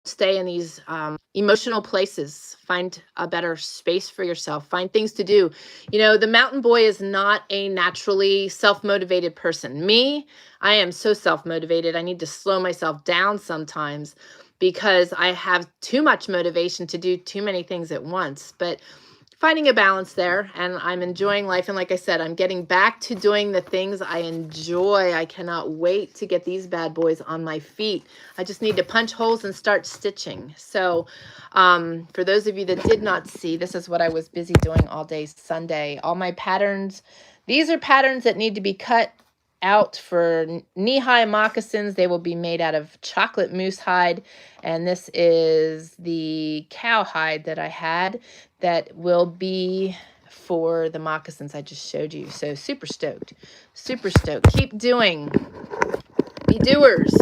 S1: stay in these emotional places. Find a better space for yourself. Find things to do. You know, the mountain boy is not a naturally self-motivated person. Me, I am so self-motivated. I need to slow myself down sometimes because I have too much motivation to do too many things at once. But finding a balance there, and I'm enjoying life. And like I said, I'm getting back to doing the things I enjoy. I cannot wait to get these bad boys on my feet. I just need to punch holes and start stitching. So for those of you that did not see, this is what I was busy doing all day Sunday. All my patterns, these are patterns that need to be cut out for knee-high moccasins. They will be made out of chocolate moose hide, and this is the cow hide that I had that will be for the moccasins I just showed you. So super stoked, super stoked. Keep doing, be doers,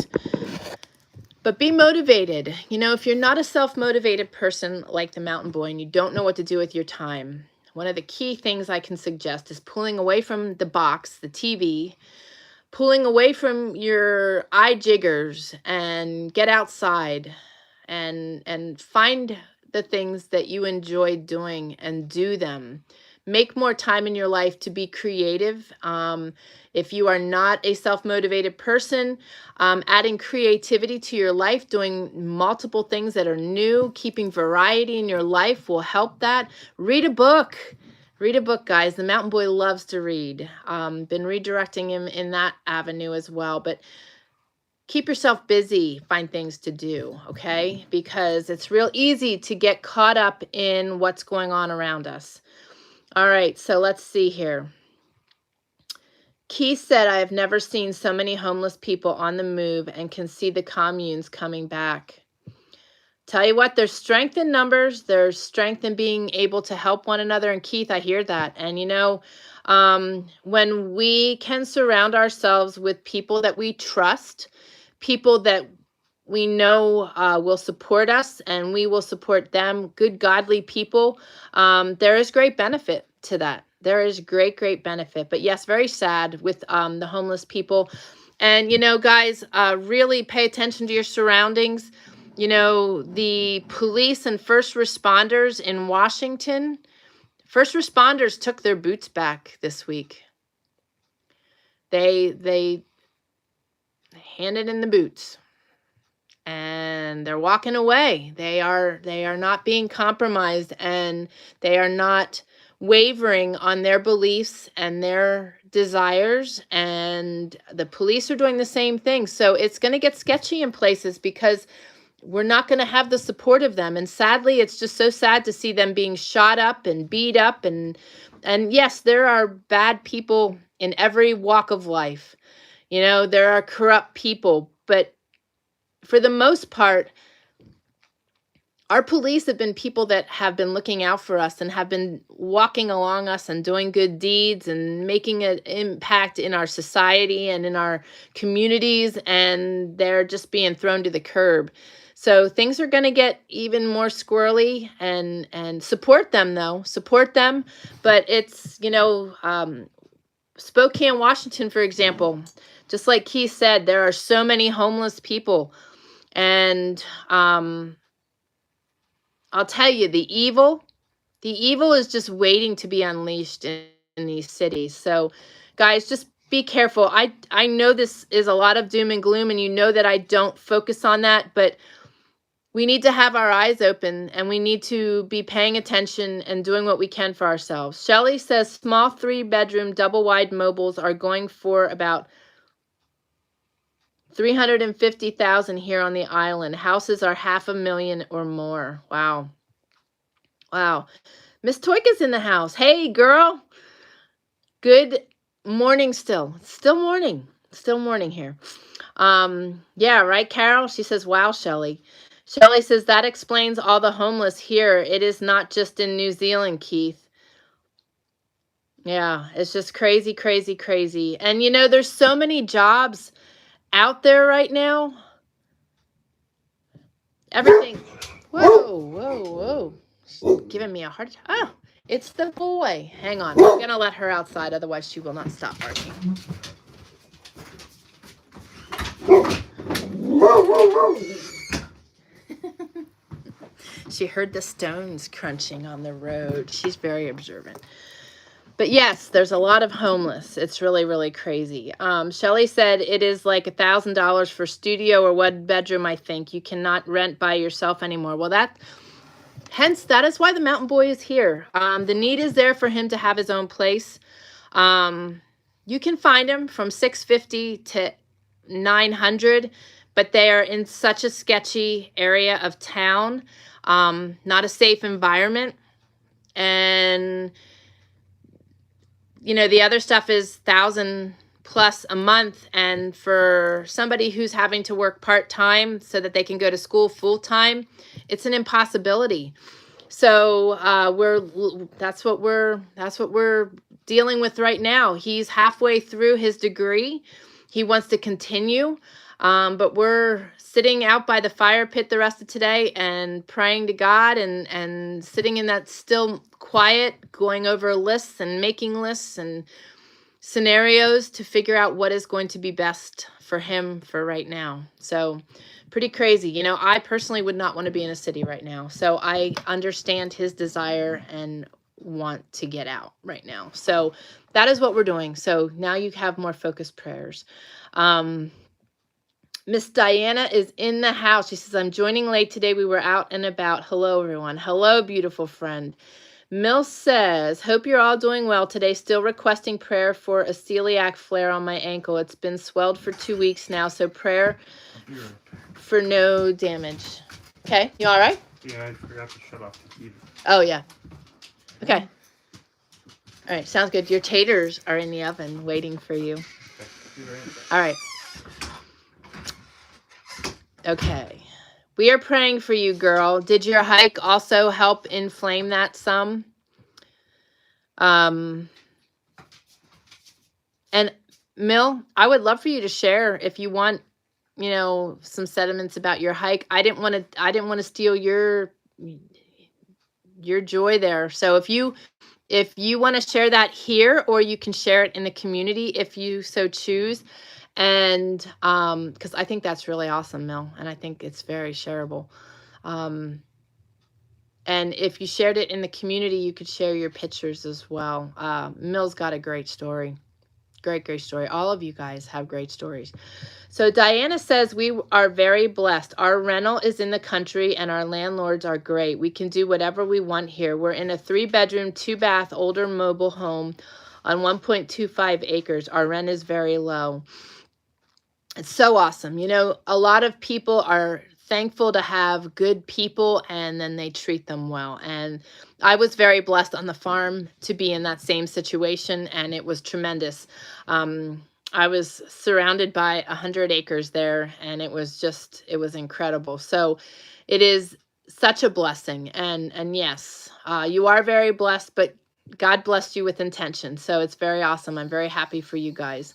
S1: but be motivated. You know, if you're not a self-motivated person like the mountain boy and you don't know what to do with your time, one of the key things I can suggest is pulling away from the box, the TV, pulling away from your eye jiggers and get outside and find the things that you enjoy doing and do them. make more time in your life to be creative. If you are not a self-motivated person, adding creativity to your life, doing multiple things that are new, keeping variety in your life will help that. Read a book. Read a book, guys. The Mountain Boy loves to read. Been redirecting him in that avenue as well. But keep yourself busy, find things to do, okay? Because it's real easy to get caught up in what's going on around us. All right, so let's see here. Keith said, I have never seen so many homeless people on the move and can see the communes coming back. Tell you what, there's strength in numbers. There's strength in being able to help one another. And Keith, I hear that. And you know, when we can surround ourselves with people that we trust, people that we know will support us and we will support them, good, godly people, there is great benefit to that. There is great, great benefit. But yes, very sad with the homeless people. And, you know, guys, really pay attention to your surroundings. You know, the police and first responders in Washington, first responders took their boots back this week. They handed in the boots. And they're walking away. They are not being compromised, and they are not wavering on their beliefs and their desires, and the police are doing the same thing. So it's going to get sketchy in places because we're not going to have the support of them. And sadly, it's just so sad to see them being shot up and beat up. And yes, there are bad people in every walk of life. You know, there are corrupt people, but for the most part, our police have been people that have been looking out for us and have been walking along us and doing good deeds and making an impact in our society and in our communities, and they're just being thrown to the curb. So things are going to get even more squirrely, and support them, though. Support them. But it's, you know, Spokane, Washington, for example, just like Keith said, there are so many homeless people. And I'll tell you, the evil is just waiting to be unleashed in these cities. So, guys, just be careful. I know this is a lot of doom and gloom, and you know that I don't focus on that, but we need to have our eyes open, and we need to be paying attention and doing what we can for ourselves. Shelley says small 3-bedroom double-wide mobiles are going for about $350,000 here on the island. Houses are $500,000 or more. Wow. Wow. Miss Toika's in the house. Hey, girl. Good morning still. Still morning. Still morning here. Yeah, right, Carol? She says, wow, Shelley. Shelley says, that explains all the homeless here. It is not just in New Zealand, Keith. Yeah, it's just crazy, crazy, crazy. And, you know, there's so many jobs out there right now. Everything. Whoa, whoa, whoa. She's giving me a heart attack. Oh, it's the boy. Hang on. I'm going to let her outside. Otherwise, she will not stop barking. She heard the stones crunching on the road. She's very observant. But yes, there's a lot of homeless. It's really, really crazy. Shelley said it is like $1,000 for studio or one bedroom, I think. You cannot rent by yourself anymore. Well, that is why the Mountain Boy is here. The need is there for him to have his own place. You can find him from $650 to $900, but they are in such a sketchy area of town, not a safe environment. And you know, the other stuff is $1,000 plus a month. And for somebody who's having to work part-time so that they can go to school full-time, it's an impossibility. So that's what we're dealing with right now. He's halfway through his degree. He wants to continue. But we're sitting out by the fire pit the rest of today and praying to God and sitting in that still quiet, going over lists and making lists and scenarios to figure out what is going to be best for him for right now. So pretty crazy. You know, I personally would not want to be in a city right now. So I understand his desire and want to get out right now. So that is what we're doing. So now you have more focused prayers. Miss Diana is in the house. She says, I'm joining late today. We were out and about. Hello, everyone. Hello, beautiful friend. Mill says, hope you're all doing well today. Still requesting prayer for a celiac flare on my ankle. It's been swelled for 2 weeks now, so prayer for no damage. Okay, you all right?
S2: Yeah, I forgot to shut off the heater.
S1: Oh, yeah. Okay. All right, sounds good. Your taters are in the oven waiting for you.
S2: Okay.
S1: All right. Okay. We are praying for you, girl. Did your hike also help inflame that some? And Mill, I would love for you to share if you want, you know, some sentiments about your hike. I didn't want to steal your joy there. So if you want to share that here, or you can share it in the community if you so choose. And because I think that's really awesome, Mill, and I think it's very shareable. And if you shared it in the community, you could share your pictures as well. Mill's got a great story. Great story. All of you guys have great stories. So Diana says, we are very blessed. Our rental is in the country and our landlords are great. We can do whatever we want here. We're in a 3-bedroom, 2-bath, older mobile home on 1.25 acres. Our rent is very low. It's so awesome. You know, a lot of people are thankful to have good people and then they treat them well. And I was very blessed on the farm to be in that same situation, and it was tremendous. I was surrounded by 100 acres there, and it was incredible. So it is such a blessing. And yes, you are very blessed, but God blessed you with intention. So it's very awesome. I'm very happy for you guys.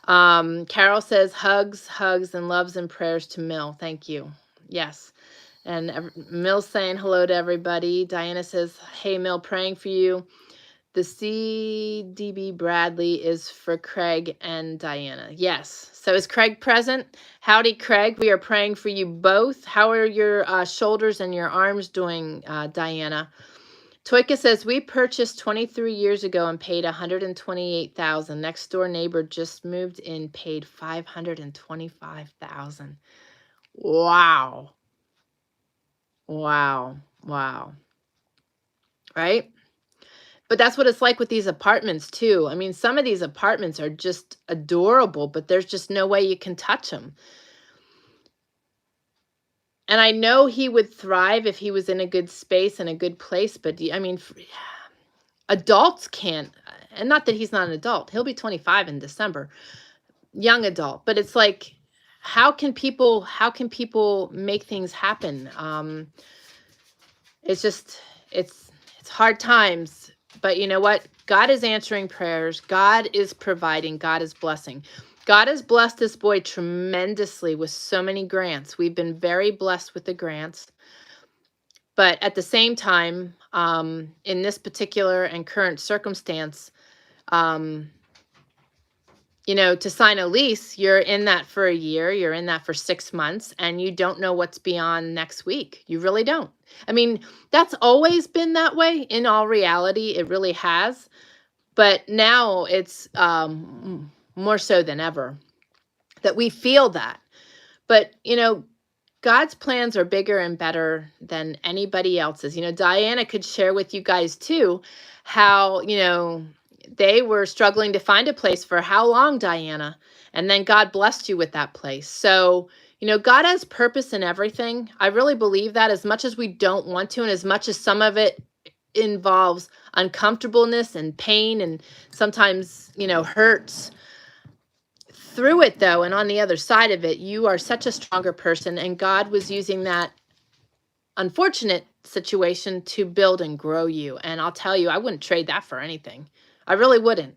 S1: Carol says, hugs, and loves and prayers to Mill. Thank you. Yes. And Mill's saying hello to everybody. Diana says, hey, Mill, praying for you. The CDB Bradley is for Craig and Diana. Yes. So is Craig present? Howdy, Craig. We are praying for you both. How are your shoulders and your arms doing, Diana? Toika says, we purchased 23 years ago and paid $128,000. Next door neighbor just moved in, paid $525,000. Wow. Wow. Wow. Right? But that's what it's like with these apartments too. I mean, some of these apartments are just adorable, but there's just no way you can touch them. And I know he would thrive if he was in a good space and a good place, but I mean, adults can't, and not that he's not an adult. He'll be 25 in December, young adult. But it's like, how can people make things happen? It's hard times. But you know what? God is answering prayers. God is providing. God is blessing. God has blessed this boy tremendously with so many grants. We've been very blessed with the grants. But at the same time, in this particular and current circumstance, you know, to sign a lease, you're in that for a year, you're in that for 6 months, and you don't know what's beyond next week. You really don't. I mean, that's always been that way. In all reality, it really has. But now it's more so than ever that we feel that. But, you know, God's plans are bigger and better than anybody else's. You know, Diana could share with you guys too how, you know, they were struggling to find a place for how long, Diana? And then God blessed you with that place. So, you know, God has purpose in everything. I really believe that, as much as we don't want to, and as much as some of it involves uncomfortableness and pain and sometimes, you know, hurts. Through it, though, and on the other side of it, you are such a stronger person, and God was using that unfortunate situation to build and grow you. And I'll tell you, I wouldn't trade that for anything. I really wouldn't.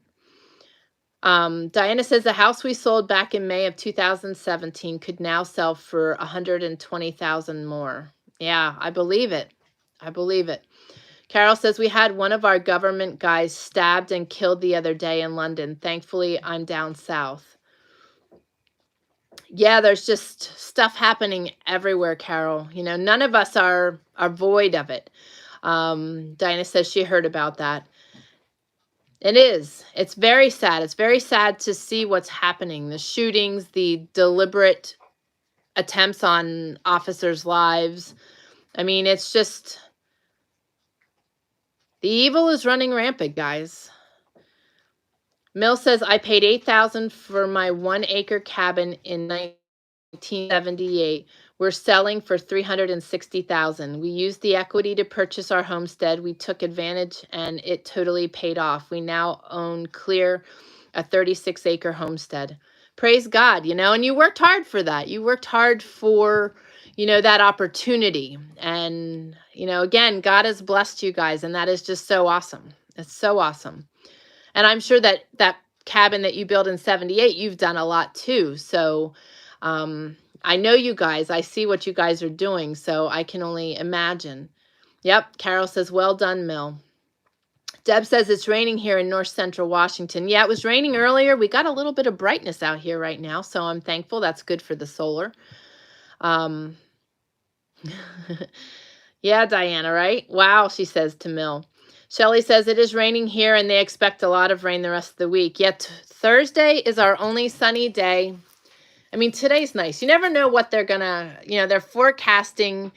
S1: Diana says the house we sold back in May of 2017 could now sell for $120,000 more. Yeah, I believe it. I believe it. Carol says we had one of our government guys stabbed and killed the other day in London. Thankfully, I'm down south. Yeah, there's just stuff happening everywhere, Carol. You know, none of us are void of it. Diana says she heard about that. It is. It's very sad. It's very sad to see what's happening. The shootings, the deliberate attempts on officers' lives. I mean, it's just, the evil is running rampant, guys. Mill says, I paid $8,000 for my 1-acre cabin in 1978. We're selling for $360,000. We used the equity to purchase our homestead. We took advantage and it totally paid off. We now own clear a 36-acre homestead. Praise God, you know, and you worked hard for that. You worked hard for, you know, that opportunity. And, you know, again, God has blessed you guys, and that is just so awesome. It's so awesome. And I'm sure that that cabin that you built in 78, you've done a lot too. So, I know you guys. I see what you guys are doing, so I can only imagine. Yep, Carol says, well done, Mill. Deb says it's raining here in north central Washington. Yeah, it was raining earlier. We got a little bit of brightness out here right now, so I'm thankful. That's good for the solar. Yeah, Diana, right? Wow, she says to Mill. Shelly says it is raining here and they expect a lot of rain the rest of the week. Yet Thursday is our only sunny day. I mean, today's nice. You never know what they're gonna, you know, they're forecasting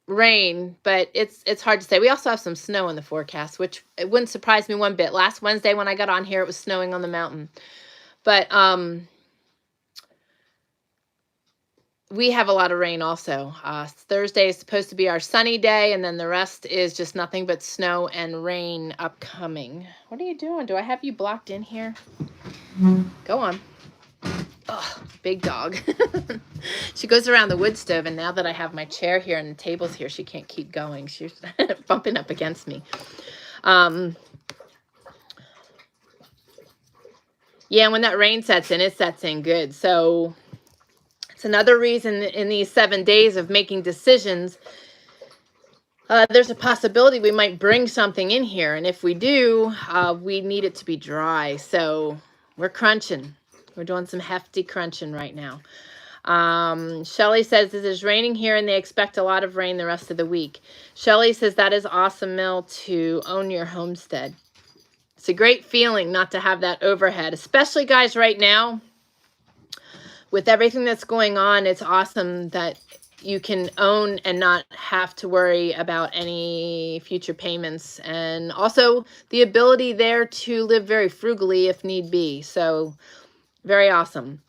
S1: rain, but it's hard to say. We also have some snow in the forecast, which it wouldn't surprise me one bit. Last Wednesday when I got on here, it was snowing on the mountain. But we have a lot of rain also. Thursday is supposed to be our sunny day, and then the rest is just nothing but snow and rain upcoming. What are you doing? Do I have you blocked in here? Go on. Oh, big dog. She goes around the wood stove, and now that I have my chair here and the table's here, she can't keep going. She's bumping up against me. Yeah, when that rain sets in, it sets in good. So it's another reason in these 7 days of making decisions, there's a possibility we might bring something in here. And if we do, we need it to be dry. So we're crunching. We're doing some hefty crunching right now. Shelly says it is raining here and they expect a lot of rain the rest of the week. Shelly says that is awesome, Mill, to own your homestead. It's a great feeling not to have that overhead, especially guys right now with everything that's going on. It's awesome that you can own and not have to worry about any future payments, and also the ability there to live very frugally if need be. So very awesome.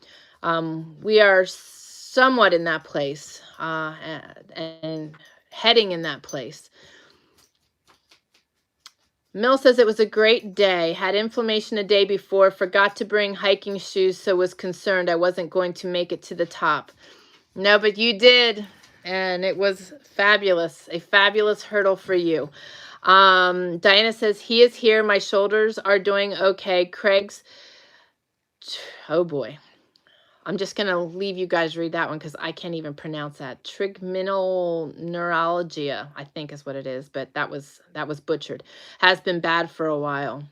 S1: We are somewhat in that place and heading in that place. Mill says it was a great day. Had inflammation a day before. Forgot to bring hiking shoes, so was concerned I wasn't going to make it to the top. No, but you did, and it was fabulous. A fabulous hurdle for you. Diana says, he is here. My shoulders are doing okay. Craig's, oh boy. I'm just going to leave you guys read that one because I can't even pronounce that. Trigeminal neuralgia, I think is what it is, but that was butchered. Has been bad for a while.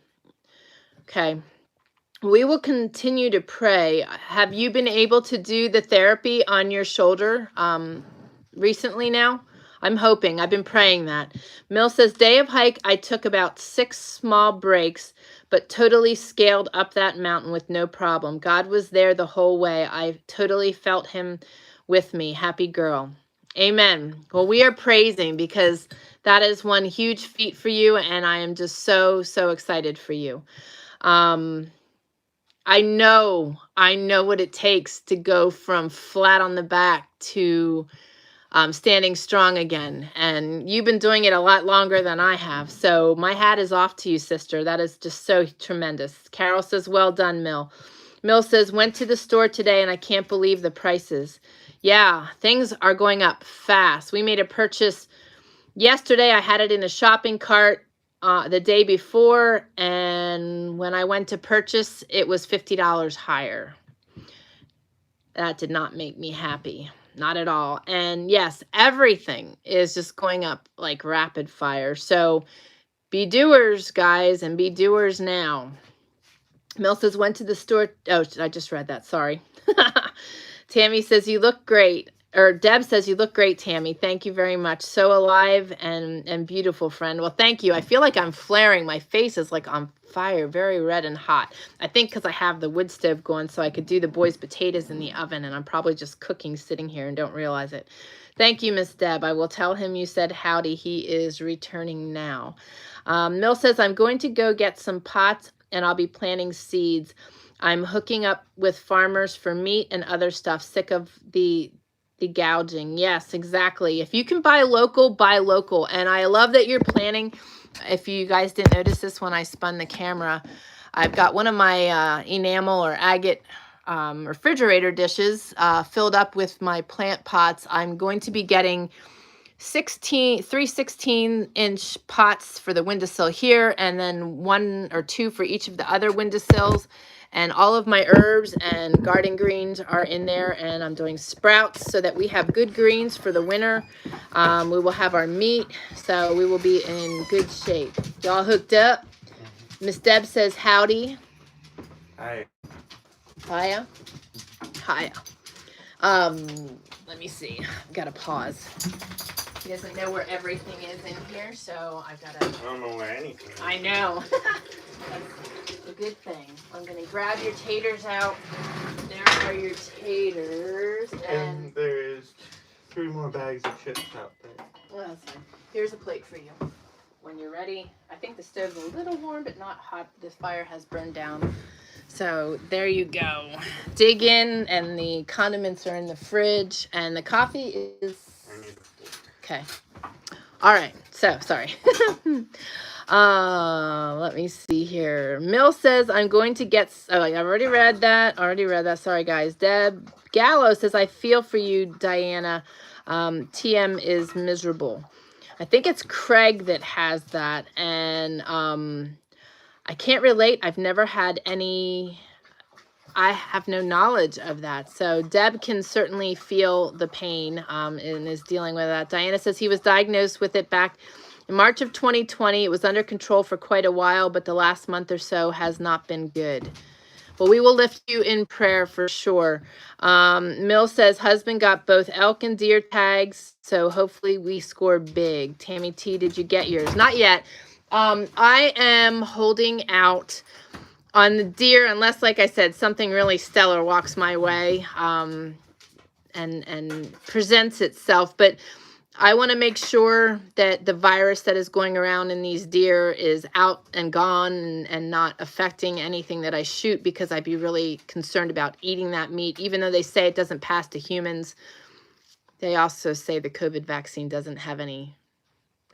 S1: Okay. We will continue to pray. Have you been able to do the therapy on your shoulder recently now? I'm hoping. I've been praying that. Mill says, day of hike, I took about 6 small breaks, but totally scaled up that mountain with no problem. God was there the whole way. I totally felt him with me. Happy girl. Amen. Well, we are praising because that is one huge feat for you, and I am just so, so excited for you. I know what it takes to go from flat on the back to standing strong again. And you've been doing it a lot longer than I have. So my hat is off to you, sister. That is just so tremendous. Carol says, well done, Mill. Mill says, went to the store today and I can't believe the prices. Yeah, things are going up fast. We made a purchase yesterday. I had it in a shopping cart the day before. And when I went to purchase, it was $50 higher. That did not make me happy. Not at all. And yes, everything is just going up like rapid fire. So be doers, guys, and be doers now. Mel says, went to the store. Oh, I just read that. Sorry. Tammy says, you look great. or Deb says, you look great, Tammy. Thank you very much. So alive and beautiful, friend. Well, thank you. I feel like I'm flaring. My face is like on fire, very red and hot. I think because I have the wood stove going so I could do the boys' potatoes in the oven, and I'm probably just cooking sitting here and don't realize it. Thank you, Miss Deb. I will tell him you said howdy. He is returning now. Mill says, I'm going to go get some pots and I'll be planting seeds. I'm hooking up with farmers for meat and other stuff. Sick of the gouging. Yes, exactly. If you can buy local, buy local. And I love that you're planning. If you guys didn't notice this when I spun the camera, I've got one of my enamel or agate refrigerator dishes filled up with my plant pots. I'm going to be getting 3 16-inch pots for the windowsill here, and then 1 or 2 for each of the other windowsills. And all of my herbs and garden greens are in there, and I'm doing sprouts so that we have good greens for the winter. We will have our meat, so we will be in good shape. Y'all hooked up? Miss Deb says howdy.
S2: Hi.
S1: Hiya. Hiya. Let me see. I've got to pause. He doesn't know where everything is in here, so I've got to...
S2: I don't know where anything is.
S1: I know. That's a good thing. I'm going to grab your taters out. There are your taters.
S2: And there's 3 more bags of chips out there.
S1: Well, that's fine. Here's a plate for you. When you're ready. I think the stove's a little warm, but not hot. The fire has burned down. So there you go. Dig in, and the condiments are in the fridge, and the coffee is... Okay. All right. So, sorry. Let me see here. Mill says, I'm going to get... Oh, I've already read that. Sorry, guys. Deb Gallo says, I feel for you, Diana. TM is miserable. I think it's Craig that has that. And I can't relate. I've never had any... I have no knowledge of that. So Deb can certainly feel the pain and is dealing with that. Diana says he was diagnosed with it back in March of 2020. It was under control for quite a while, but the last month or so has not been good. Well, we will lift you in prayer for sure. Mill says husband got both elk and deer tags, so hopefully we score big. Tammy T, did you get yours? Not yet. I am holding out on the deer, unless, like I said, something really stellar walks my way and presents itself. But I want to make sure that the virus that is going around in these deer is out and gone and not affecting anything that I shoot, because I'd be really concerned about eating that meat. Even though they say it doesn't pass to humans, they also say the COVID vaccine doesn't have any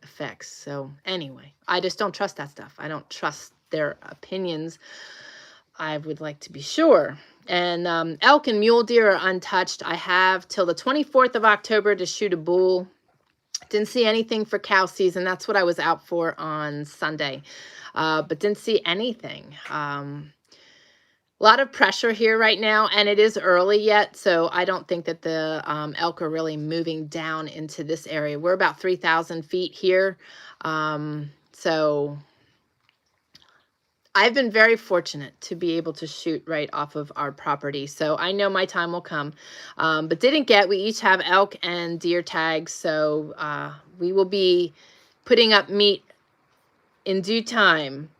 S1: effects. So anyway, I just don't trust that stuff. I don't trust their opinions. I would like to be sure. And elk and mule deer are untouched. I have till the 24th of October to shoot a bull. Didn't see anything for cow season. That's what I was out for on Sunday. But didn't see anything. A lot of pressure here right now, and it is early yet, so I don't think that the elk are really moving down into this area. We're about 3,000 feet here. So I've been very fortunate to be able to shoot right off of our property. So I know my time will come, but didn't get. We each have elk and deer tags. So we will be putting up meat in due time.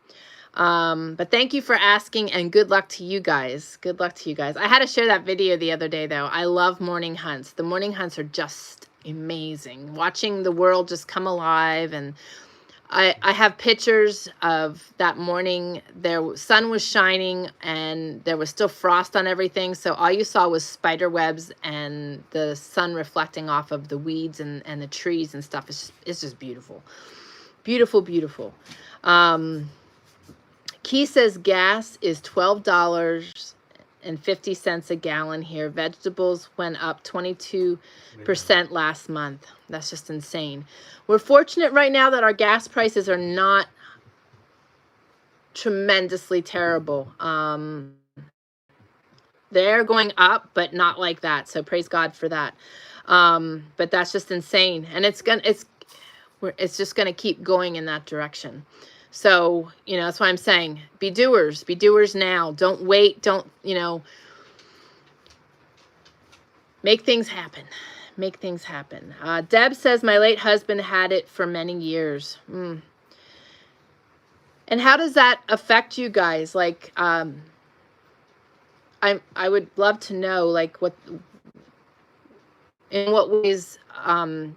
S1: But thank you for asking, and good luck to you guys. Good luck to you guys. I had to share that video the other day, though. I love morning hunts. The morning hunts are just amazing. Watching the world just come alive. And I have pictures of that morning. The sun was shining and there was still frost on everything. So all you saw was spider webs and the sun reflecting off of the weeds and the trees and stuff. It's just beautiful. Beautiful, beautiful. Key says gas is $12.50 a gallon here. Vegetables went up 22% last month. That's just insane. We're fortunate right now that our gas prices are not tremendously terrible. They're going up, but not like that. So praise God for that. But that's just insane, and it's just gonna keep going in that direction. So, you know, that's why I'm saying be doers now. Don't wait. Don't, make things happen. make things happen. Deb says, my late husband had it for many years. And how does that affect you guys? Like, I would love to know, like, in what ways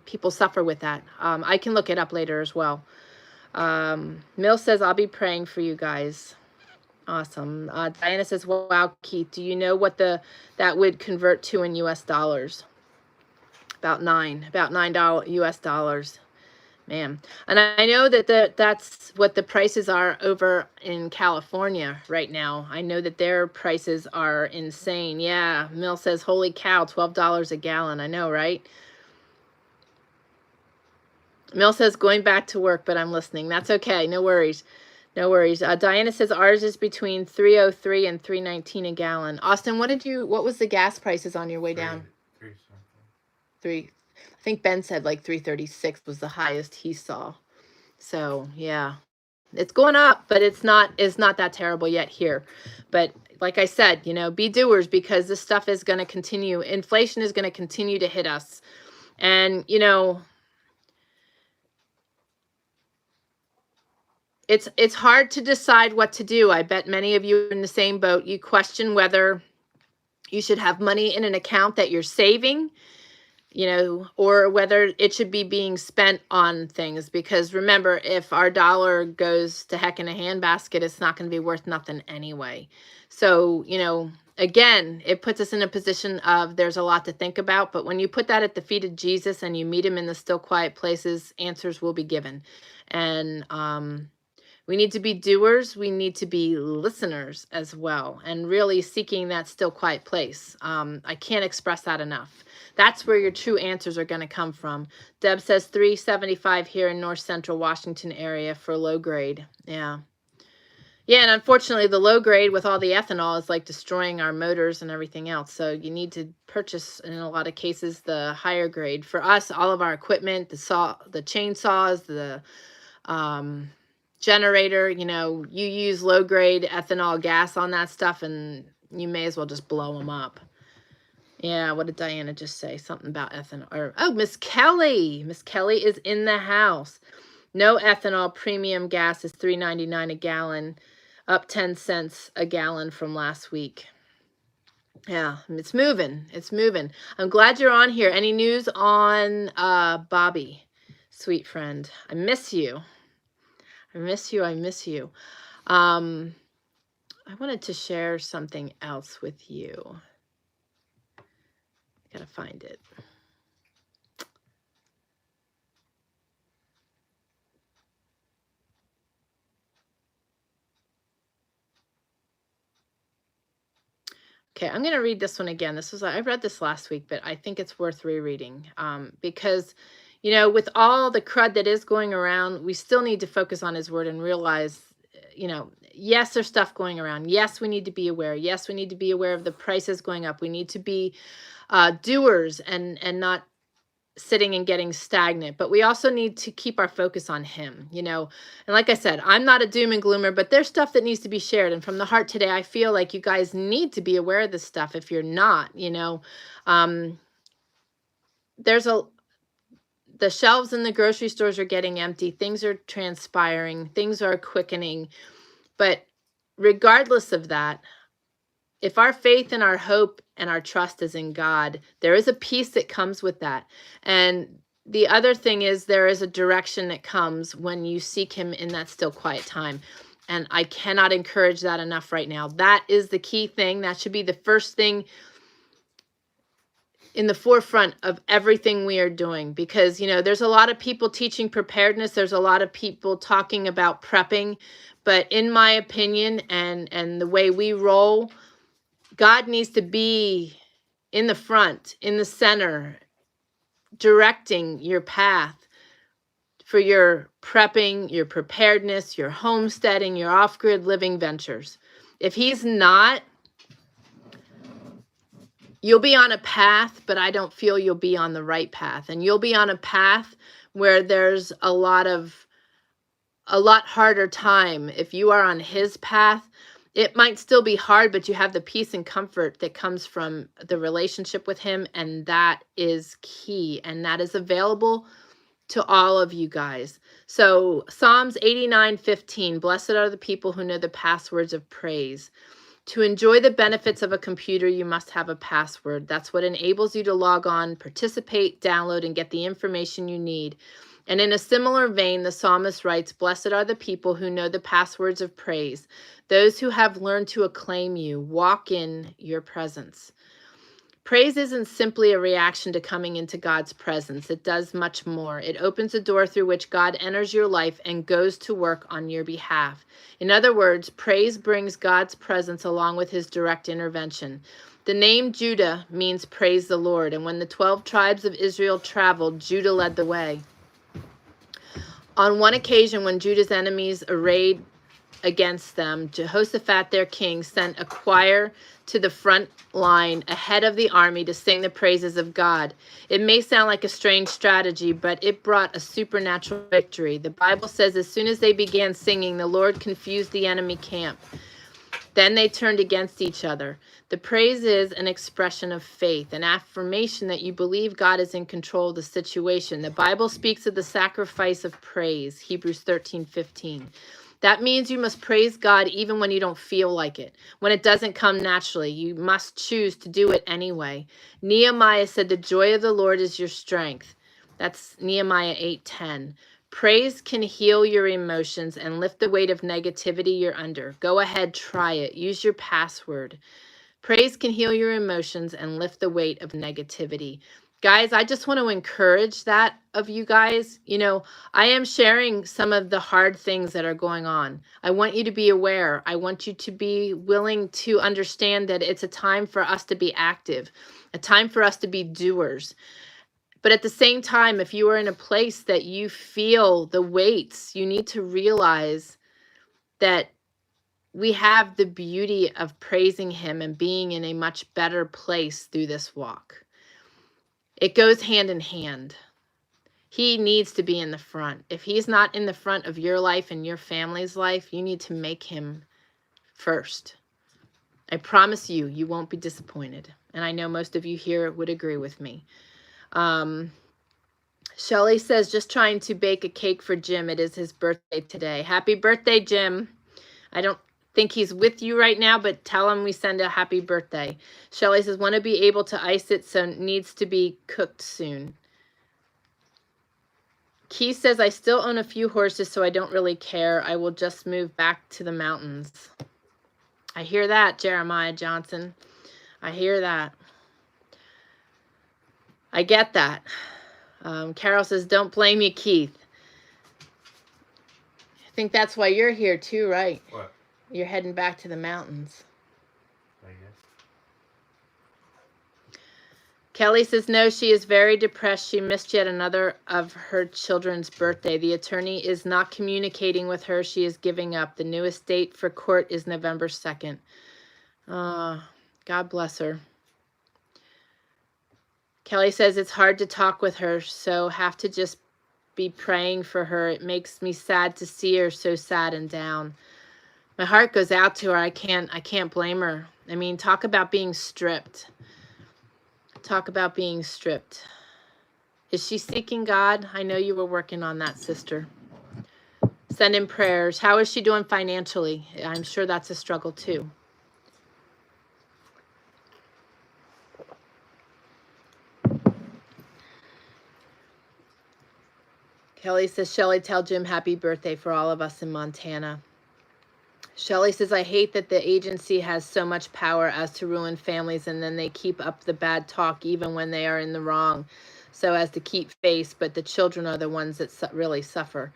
S1: people suffer with that. I can look it up later as well. Mill says, I'll be praying for you guys. Awesome. Diana says, wow, Keith, do you know what that would convert to in US dollars? About $9 US dollars. Man. And I know that that's what the prices are over in California right now. I know that their prices are insane. Yeah. Mill says, holy cow, $12 a gallon. I know, right? Mill says, going back to work, but I'm listening. That's okay. No worries. No worries. Diana says ours is between $3.03 and $3.19 a gallon. Austin, what was the gas prices on your way down? Three. I think Ben said like 336 was the highest he saw. So yeah, it's going up, but it's not that terrible yet here. But like I said, you know, be doers, because this stuff is going to continue. Inflation is going to continue to hit us. And, you know, it's hard to decide what to do. I bet many of you are in the same boat. You question whether you should have money in an account that you're saving, you know, or whether it should be being spent on things. Because remember, if our dollar goes to heck in a handbasket, it's not going to be worth nothing anyway. So, you know, again, it puts us in a position of there's a lot to think about. But when you put that at the feet of Jesus and you meet him in the still quiet places, answers will be given. And we need to be doers. We need to be listeners as well, and really seeking that still quiet place. I can't express that enough. That's where your true answers are going to come from. Deb says $3.75 here in North Central Washington area for low grade. Yeah. Yeah, and unfortunately, the low grade with all the ethanol is like destroying our motors and everything else. So you need to purchase, in a lot of cases, the higher grade. For us, all of our equipment, the chainsaws, the generator, you know, you use low grade ethanol gas on that stuff and you may as well just blow them up. Yeah, what did Diana just say? Something about ethanol. Or, oh, Miss Kelly. Miss Kelly is in the house. No ethanol, premium gas is $3.99 a gallon, up 10 cents a gallon from last week. Yeah, it's moving. It's moving. I'm glad you're on here. Any news on Bobby, sweet friend? I miss you. I miss you. I miss you. I wanted to share something else with you. Gotta find it. Okay, I'm going to read this one again. I read this last week, but I think it's worth rereading because, you know, with all the crud that is going around, we still need to focus on his word and realize, you know, yes, there's stuff going around. Yes, we need to be aware. Yes, we need to be aware of the prices going up. We need to be doers and not sitting and getting stagnant, but we also need to keep our focus on him, you know. And like I said, I'm not a doom and gloomer, but there's stuff that needs to be shared. And from the heart today, I feel like you guys need to be aware of this stuff. If you're not, you know, the shelves in the grocery stores are getting empty. Things are transpiring. Things are quickening. But regardless of that, if our faith and our hope and our trust is in God, there is a peace that comes with that. And the other thing is there is a direction that comes when you seek him in that still quiet time. And I cannot encourage that enough right now. That is the key thing. That should be the first thing in the forefront of everything we are doing, because, you know, there's a lot of people teaching preparedness. There's a lot of people talking about prepping, but in my opinion, and the way we roll, God needs to be in the front, in the center, directing your path for your prepping, your preparedness, your homesteading, your off-grid living ventures. If he's not, you'll be on a path, but I don't feel you'll be on the right path. And you'll be on a path where there's a lot harder time. If you are on his path, It might still be hard, but you have the peace and comfort that comes from the relationship with him, and that is key, and that is available to all of you guys. So Psalms 89:15, blessed are the people who know the passwords of praise. To enjoy the benefits of a computer, you must have a password. That's what enables you to log on, participate, download, and get the information you need. And in a similar vein, the psalmist writes, blessed are the people who know the passwords of praise, those who have learned to acclaim you, walk in your presence. Praise isn't simply a reaction to coming into God's presence. It does much more. It opens a door through which God enters your life and goes to work on your behalf. In other words, praise brings God's presence along with his direct intervention. The name Judah means praise the Lord, and when the 12 tribes of Israel traveled, Judah led the way. On one occasion, when Judah's enemies arrayed against them, Jehoshaphat, their king, sent a choir to the front line ahead of the army to sing the praises of God. It may sound like a strange strategy, but it brought a supernatural victory. The Bible says as soon as they began singing, the Lord confused the enemy camp. Then they turned against each other. The praise is an expression of faith, an affirmation that you believe God is in control of the situation. The Bible speaks of the sacrifice of praise, Hebrews 13:15. That means you must praise God even when you don't feel like it. When it doesn't come naturally, you must choose to do it anyway. Nehemiah said, the joy of the Lord is your strength. That's Nehemiah 8:10. Praise can heal your emotions and lift the weight of negativity you're under. Go ahead, try it. Use your password. Praise can heal your emotions and lift the weight of negativity. Guys, I just want to encourage that of you guys. You know, I am sharing some of the hard things that are going on. I want you to be aware. I want you to be willing to understand that it's a time for us to be active, a time for us to be doers. But at the same time, if you are in a place that you feel the weights, you need to realize that we have the beauty of praising him and being in a much better place through this walk. It goes hand in hand. He needs to be in the front. If he's not in the front of your life and your family's life, you need to make him first. I promise you, you won't be disappointed. And I know most of you here would agree with me. Shelly says, just trying to bake a cake for Jim. It is his birthday today. Happy birthday, Jim. I don't think he's with you right now, but tell him we send a happy birthday. Shelly says, want to be able to ice it, so it needs to be cooked soon. Keith says, I still own a few horses, so I don't really care. I will just move back to the mountains. I hear that, Jeremiah Johnson. I hear that. I get that. Carol says, don't blame you, Keith. I think that's why you're here too, right?
S2: What?
S1: You're heading back to the mountains.
S2: I guess.
S1: Kelly says, no, she is very depressed. She missed yet another of her children's birthday. The attorney is not communicating with her. She is giving up. The newest date for court is November 2nd. God bless her. Kelly says, it's hard to talk with her, so have to just be praying for her. It makes me sad to see her so sad and down. My heart goes out to her. I can't blame her. I mean, talk about being stripped. Talk about being stripped. Is she seeking God? I know you were working on that, sister. Send in prayers. How is she doing financially? I'm sure that's a struggle too. Kelly says, Shelly, tell Jim happy birthday for all of us in Montana. Shelly says, I hate that the agency has so much power as to ruin families, and then they keep up the bad talk even when they are in the wrong, so as to keep face, but the children are the ones that really suffer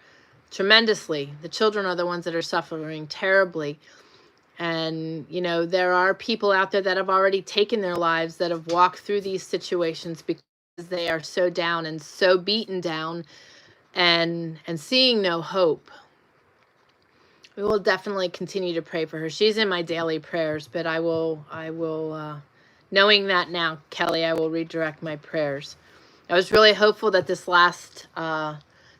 S1: tremendously. The children are the ones that are suffering terribly. And, you know, there are people out there that have already taken their lives, that have walked through these situations because they are so down and so beaten down and seeing no hope. We will definitely continue to pray for her. She's in my daily prayers, but I will, knowing that now, Kelly, I will redirect my prayers. I was really hopeful that this last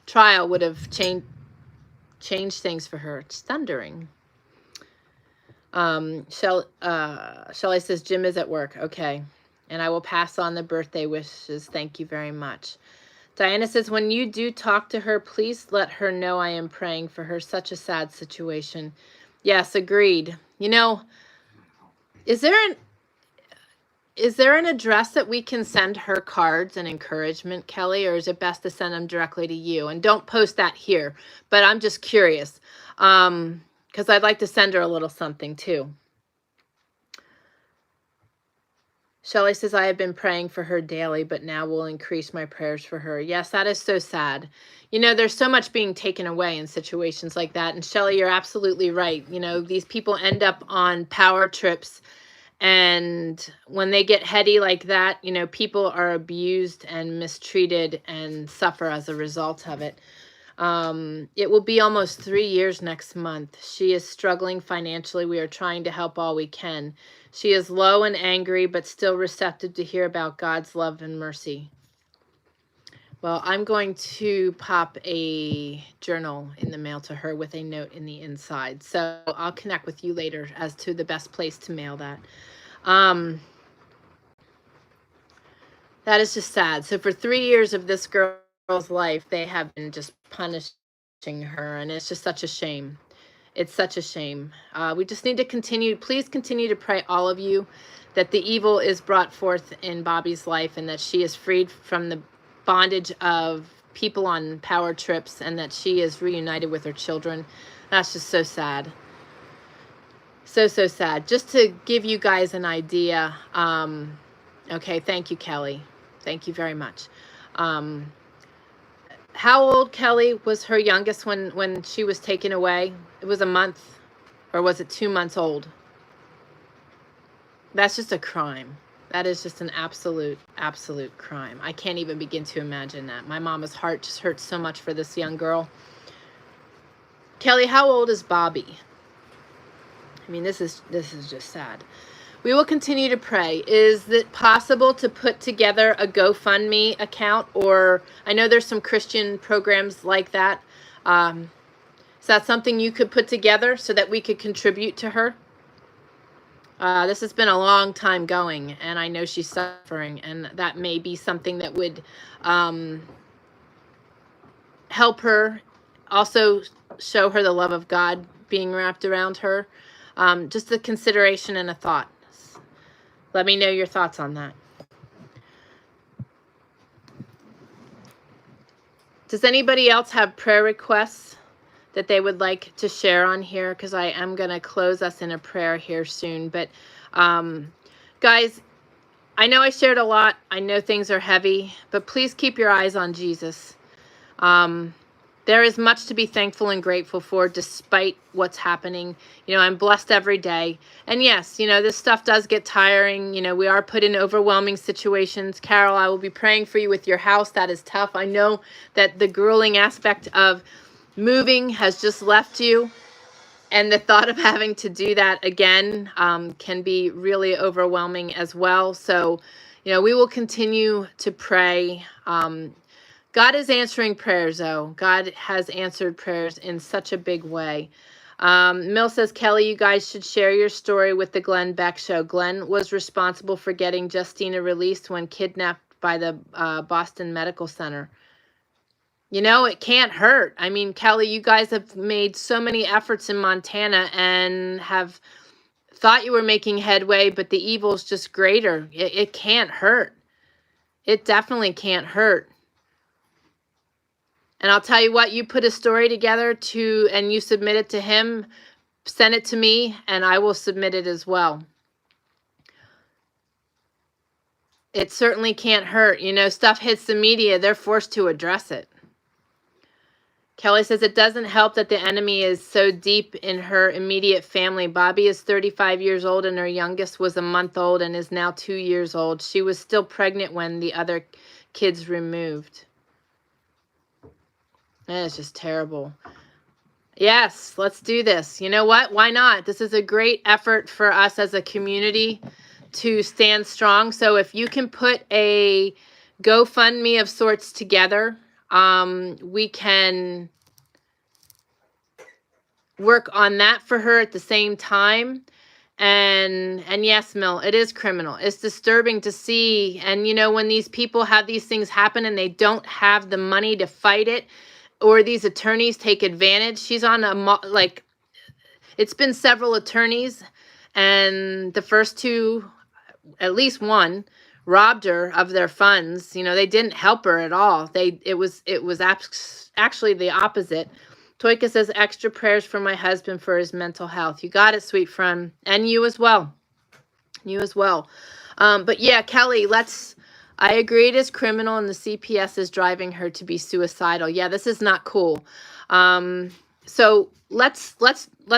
S1: trial would have changed things for her. It's thundering. Shelley says, Jim is at work. Okay. And I will pass on the birthday wishes. Thank you very much. Diana says, when you do talk to her, please let her know I am praying for her. Such a sad situation. Yes, agreed. You know, is there an address that we can send her cards and encouragement, Kelly, or is it best to send them directly to you? And don't post that here, but I'm just curious, because I'd like to send her a little something too. Shelley says, I have been praying for her daily, but now will increase my prayers for her. Yes, that is so sad. You know, there's so much being taken away in situations like that. And Shelley, you're absolutely right. You know, these people end up on power trips. And when they get heady like that, you know, people are abused and mistreated and suffer as a result of it. It will be almost 3 years next month. She is struggling financially. We are trying to help all we can. She is low and angry, but still receptive to hear about God's love and mercy. Well, I'm going to pop a journal in the mail to her with a note in the inside. So I'll connect with you later as to the best place to mail that. That is just sad. So for 3 years of this girl's life, they have been just punishing her, and it's just such a shame. It's such a shame. We just need to continue. Please continue to pray, all of you, that the evil is brought forth in Bobby's life and that she is freed from the bondage of people on power trips and that she is reunited with her children. That's just so sad. So, so sad. Just to give you guys an idea. Okay, thank you, Kelly. Thank you very much. How old, Kelly, was her youngest when she was taken away? It was a month, or was it 2 months old? That's just a crime. That is just an absolute, absolute crime. I can't even begin to imagine that. My mama's heart just hurts so much for this young girl. Kelly, how old is Bobby? I mean, this is just sad. We will continue to pray. Is it possible to put together a GoFundMe account? Or I know there's some Christian programs like that. Is that something you could put together so that we could contribute to her? This has been a long time going, and I know she's suffering, and that may be something that would help her, also show her the love of God being wrapped around her. Just a consideration and a thought. Let me know your thoughts on that. Does anybody else have prayer requests that they would like to share on here? Because I am going to close us in a prayer here soon. But guys, I know I shared a lot. I know things are heavy, but please keep your eyes on Jesus. There is much to be thankful and grateful for despite what's happening. You know, I'm blessed every day. And yes, you know, this stuff does get tiring. You know, we are put in overwhelming situations. Carol, I will be praying for you with your house. That is tough. I know that the grueling aspect of moving has just left you. And the thought of having to do that again can be really overwhelming as well. So, you know, we will continue to pray. God is answering prayers, though. God has answered prayers in such a big way. Mill says, Kelly, you guys should share your story with the Glenn Beck Show. Glenn was responsible for getting Justina released when kidnapped by the Boston Medical Center. You know, it can't hurt. I mean, Kelly, you guys have made so many efforts in Montana and have thought you were making headway, but the evil's just greater. It can't hurt. It definitely can't hurt. And I'll tell you what, you put a story together and you submit it to him, send it to me, and I will submit it as well. It certainly can't hurt. You know, stuff hits the media, they're forced to address it. Kelly says, it doesn't help that the enemy is so deep in her immediate family. Bobby is 35 years old and her youngest was a month old and is now 2 years old. She was still pregnant when the other kids removed. That is just terrible. Yes, let's do this. You know what? Why not? This is a great effort for us as a community to stand strong. So if you can put a GoFundMe of sorts together, we can work on that for her at the same time. And yes, Mill, it is criminal. It's disturbing to see. And, you know, when these people have these things happen and they don't have the money to fight it, or these attorneys take advantage. She's on like, it's been several attorneys, and the first two, at least one, robbed her of their funds. You know, they didn't help her at all. It was actually the opposite. Toika says, extra prayers for my husband for his mental health. You got it, sweet friend. And you as well. You as well. But yeah, Kelly, I agree it is criminal and the CPS is driving her to be suicidal. Yeah, this is not cool. So let's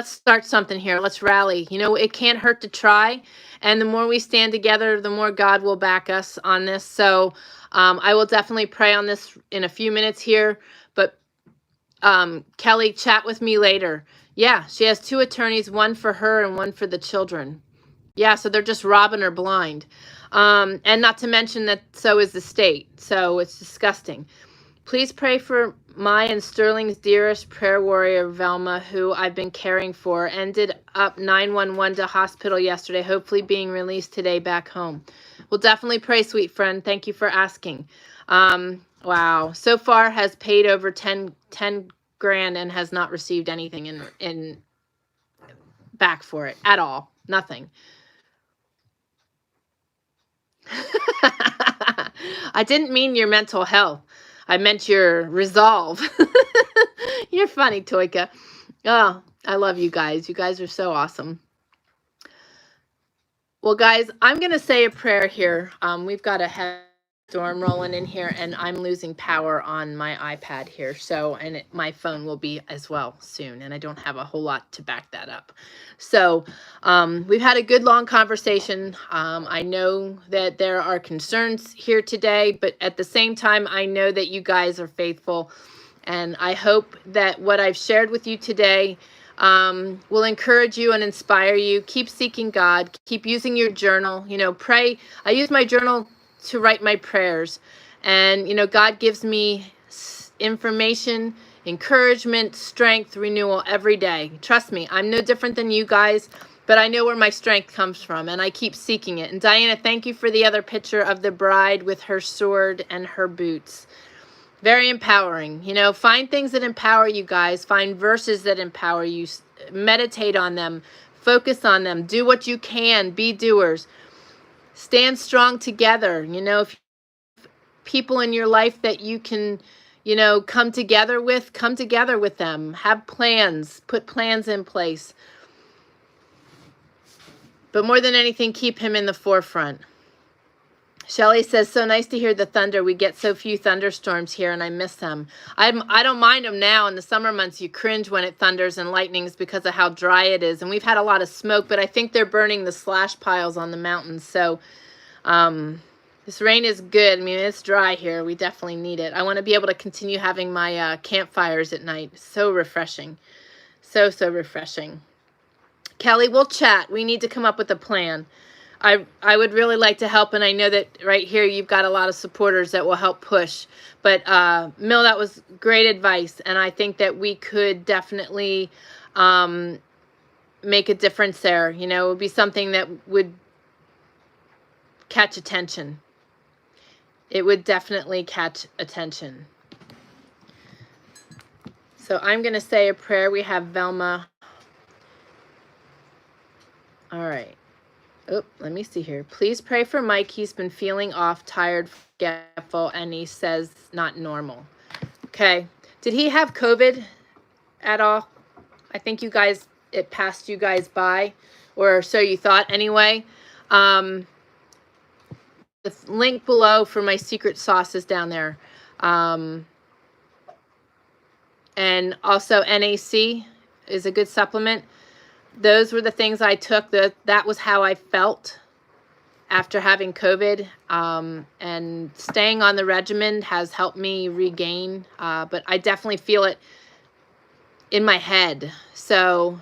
S1: start something here. Let's rally. You know, it can't hurt to try. And the more we stand together, the more God will back us on this. So I will definitely pray on this in a few minutes here. But Kelly, chat with me later. Yeah, she has two attorneys, one for her and one for the children. Yeah, so they're just robbing her blind. And not to mention that so is the state. So it's disgusting. Please pray for my and Sterling's dearest prayer warrior, Velma, who I've been caring for. Ended up 911 to hospital yesterday, hopefully being released today back home. We'll definitely pray, sweet friend. Thank you for asking. Wow. So far has paid over 10 grand and has not received anything in back for it at all. Nothing. I didn't mean your mental health. I meant your resolve. You're funny, Toika. Oh, I love you guys. You guys are so awesome. Well, guys, I'm going to say a prayer here. We've got a heavy storm rolling in here, and I'm losing power on my iPad here. So, and my phone will be as well soon, and I don't have a whole lot to back that up. So, we've had a good long conversation. I know that there are concerns here today, but at the same time, I know that you guys are faithful, and I hope that what I've shared with you today will encourage you and inspire you. Keep seeking God. Keep using your journal. You know, pray. I use my journal to write my prayers, and you know, God gives me information, encouragement, strength, renewal every day. Trust me, I'm no different than you guys, but I know where my strength comes from, and I keep seeking it. And Diana, thank you for the other picture of the bride with her sword and her boots. Very empowering. You know, find things that empower you guys. Find verses that empower you. Meditate on them. Focus on them. Do what you can. Be doers. Stand strong together. You know, if people in your life that you can, you know, come together with them. Have plans. Put plans in place. But more than anything, keep him in the forefront. Shelly says, so nice to hear the thunder. We get so few thunderstorms here, and I miss them. I don't mind them now. In the summer months, you cringe when it thunders and lightnings because of how dry it is. And we've had a lot of smoke, but I think they're burning the slash piles on the mountains. So this rain is good. I mean, it's dry here. We definitely need it. I want to be able to continue having my campfires at night. So refreshing. So refreshing. Kelly, we'll chat. We need to come up with a plan. I would really like to help, and I know that right here you've got a lot of supporters that will help push. But Mill, that was great advice, and I think that we could definitely make a difference there. You know, it would be something that would catch attention. It would definitely catch attention. So I'm going to say a prayer. We have Velma. All right. Oh, let me see here. Please pray for Mike. He's been feeling off, tired, forgetful, and he says not normal. Okay. Did he have COVID at all? I think you guys, it passed you guys by, or so you thought anyway. The link below for my secret sauce is down there. And also NAC is a good supplement. Those were the things I took. That was how I felt after having COVID. And staying on the regimen has helped me regain. But I definitely feel it in my head. So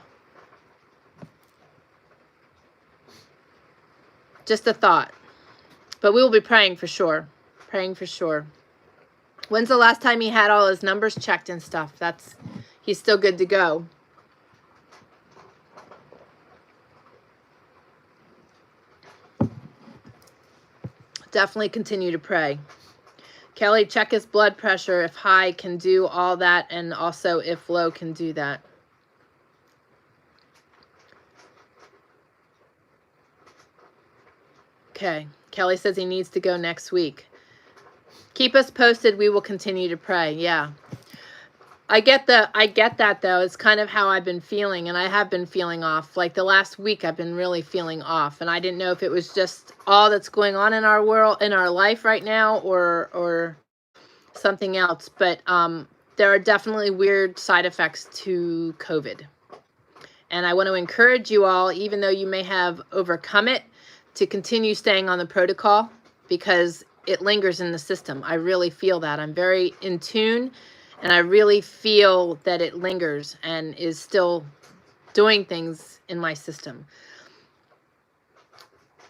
S1: just a thought. But we will be praying for sure. Praying for sure. When's the last time he had all his numbers checked and stuff? He's still good to go. Definitely continue to pray. Kelly, check his blood pressure. If high can do all that, and also if low can do that. Okay. Kelly says he needs to go next week. Keep us posted. We will continue to pray. Yeah. I get that though. It's kind of how I've been feeling, and I have been feeling off. Like the last week I've been really feeling off, and I didn't know if it was just all that's going on in our world, in our life right now, or something else. But there are definitely weird side effects to COVID. And I want to encourage you all, even though you may have overcome it, to continue staying on the protocol because it lingers in the system. I really feel that. I'm very in tune, and I really feel that it lingers and is still doing things in my system.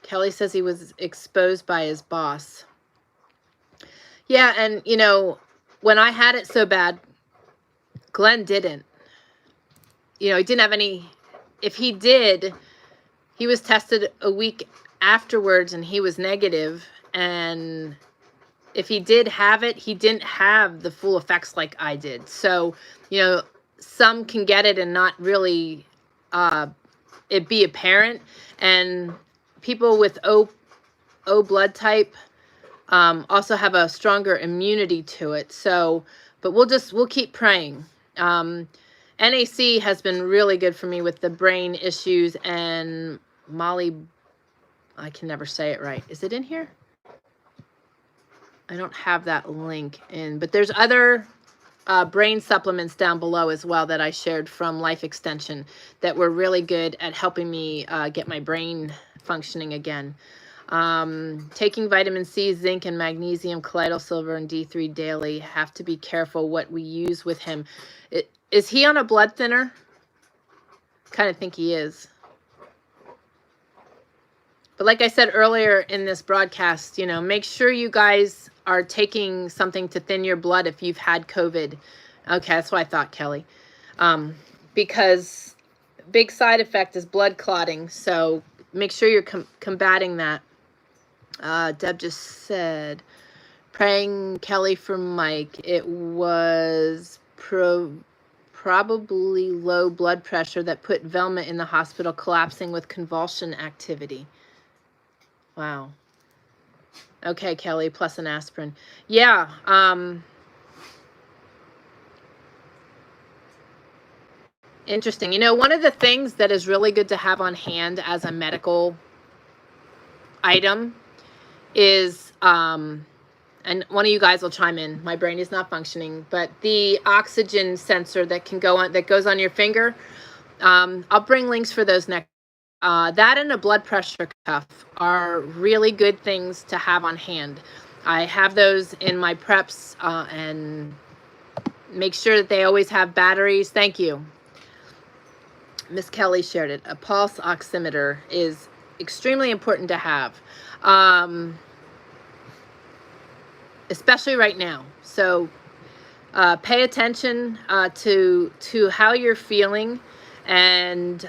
S1: Kelly says he was exposed by his boss. Yeah, and you know, when I had it so bad, Glenn didn't. You know, he didn't have any. If he did, he was tested a week afterwards and he was negative. And if he did have it, he didn't have the full effects like I did. So, you know, some can get it and not really it be apparent. And people with O blood type also have a stronger immunity to it. So, but we'll keep praying. NAC has been really good for me with the brain issues, and Molly, I can never say it right. Is it in here? I don't have that link in, but there's other brain supplements down below as well that I shared from Life Extension that were really good at helping me get my brain functioning again. Taking vitamin C, zinc, and magnesium, colloidal silver, and D3 daily. Have to be careful what we use with him. Is he on a blood thinner? Kind of think he is. But like I said earlier in this broadcast, you know, make sure you guys are taking something to thin your blood if you've had COVID. Okay, that's what I thought, Kelly. Because big side effect is blood clotting. So make sure you're combating that. Deb just said, praying Kelly for Mike. It was probably low blood pressure that put Velma in the hospital, collapsing with convulsion activity. Wow. Okay, Kelly, plus an aspirin. Yeah. Interesting. You know, one of the things that is really good to have on hand as a medical item is, and one of you guys will chime in. My brain is not functioning, but the oxygen sensor that can go on, that goes on your finger. I'll bring links for those next. That and a blood pressure cuff are really good things to have on hand. I have those in my preps, and make sure that they always have batteries. Thank you. Miss Kelly shared it. A pulse oximeter is extremely important to have. Especially right now. So pay attention to how you're feeling, and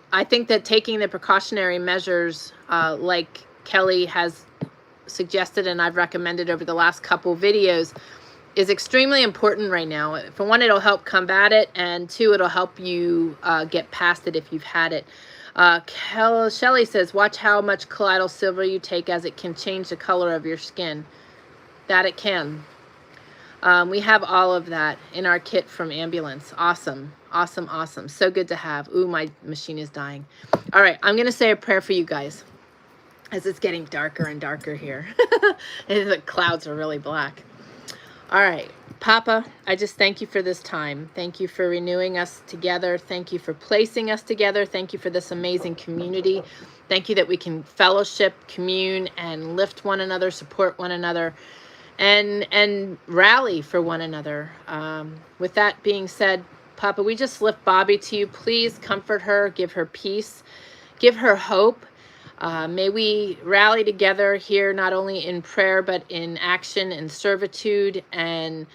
S1: I think that taking the precautionary measures like Kelly has suggested and I've recommended over the last couple videos is extremely important right now. For one, it'll help combat it, and two, it'll help you get past it if you've had it. Shelley says, watch how much colloidal silver you take, as it can change the color of your skin. That it can. We have all of that in our kit from Ambulance. Awesome. Awesome, awesome. So good to have. Ooh, my machine is dying. All right, I'm going to say a prayer for you guys as it's getting darker and darker here. And the clouds are really black. All right. Papa, I just thank you for this time. Thank you for renewing us together. Thank you for placing us together. Thank you for this amazing community. Thank you that we can fellowship, commune, and lift one another, support one another, and rally for one another. With that being said, Papa, we just lift Bobby to you. Please comfort her, give her peace, give her hope. May we rally together here, not only in prayer, but in action and servitude, and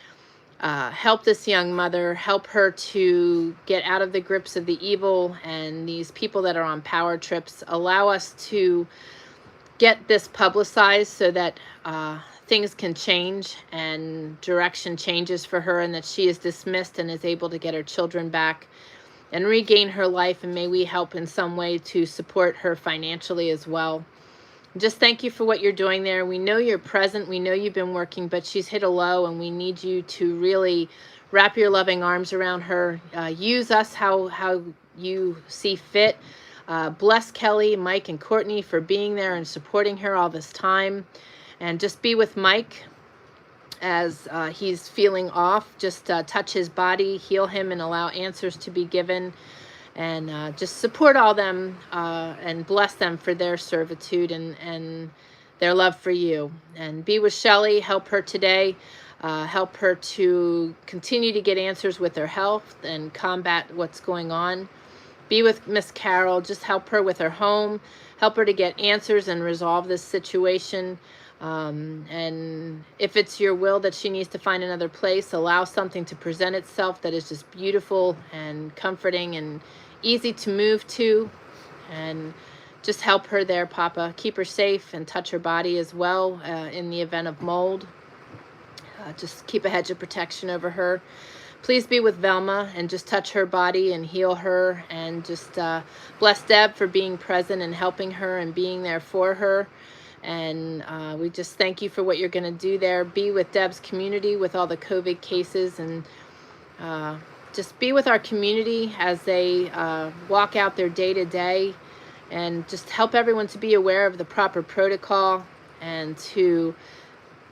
S1: help this young mother, help her to get out of the grips of the evil and these people that are on power trips. Allow us to get this publicized so that things can change and direction changes for her, and that she is dismissed and is able to get her children back and regain her life. And may we help in some way to support her financially as well. Just thank you for what you're doing there. We know you're present. We know you've been working, but she's hit a low, and we need you to really wrap your loving arms around her. Use us how you see fit. Bless Kelly, Mike, and Courtney for being there and supporting her all this time. And just be with Mike as he's feeling off. Just touch his body, heal him, and allow answers to be given. And just support all them and bless them for their servitude and their love for you. And be with Shelly, help her today. Help her to continue to get answers with her health and combat what's going on. Be with Miss Carol, just help her with her home. Help her to get answers and resolve this situation. And if it's your will that she needs to find another place, allow something to present itself that is just beautiful and comforting and easy to move to. And just help her there, Papa. Keep her safe and touch her body as well in the event of mold. Just keep a hedge of protection over her. Please be with Velma and just touch her body and heal her. And just bless Deb for being present and helping her and being there for her. And we just thank you for what you're going to do there. Be with Deb's community with all the COVID cases, and just be with our community as they walk out their day-to-day, and just help everyone to be aware of the proper protocol and to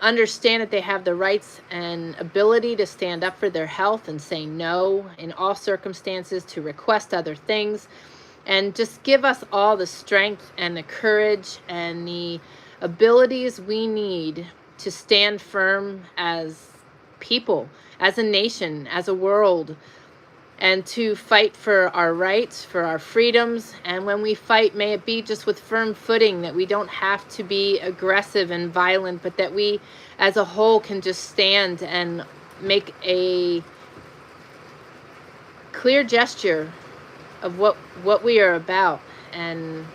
S1: understand that they have the rights and ability to stand up for their health and say no in all circumstances, to request other things. And just give us all the strength and the courage and the abilities we need to stand firm as people, as a nation, as a world, and to fight for our rights, for our freedoms. And when we fight, may it be just with firm footing, that we don't have to be aggressive and violent, but that we as a whole can just stand and make a clear gesture of what we are about. And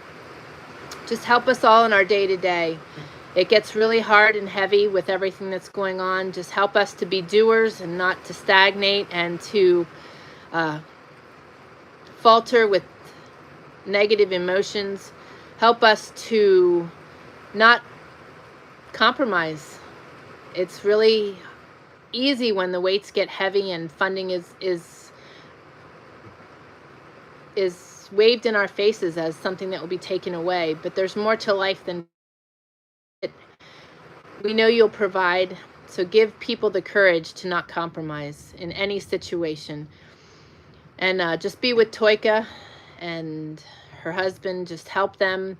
S1: just help us all in our day-to-day. It gets really hard and heavy with everything that's going on. Just help us to be doers and not to stagnate and to falter with negative emotions. Help us to not compromise. It's really easy when the weights get heavy and funding is waved in our faces as something that will be taken away. But there's more to life than it. We know you'll provide, so give people the courage to not compromise in any situation. And just be with Toika and her husband. Just help them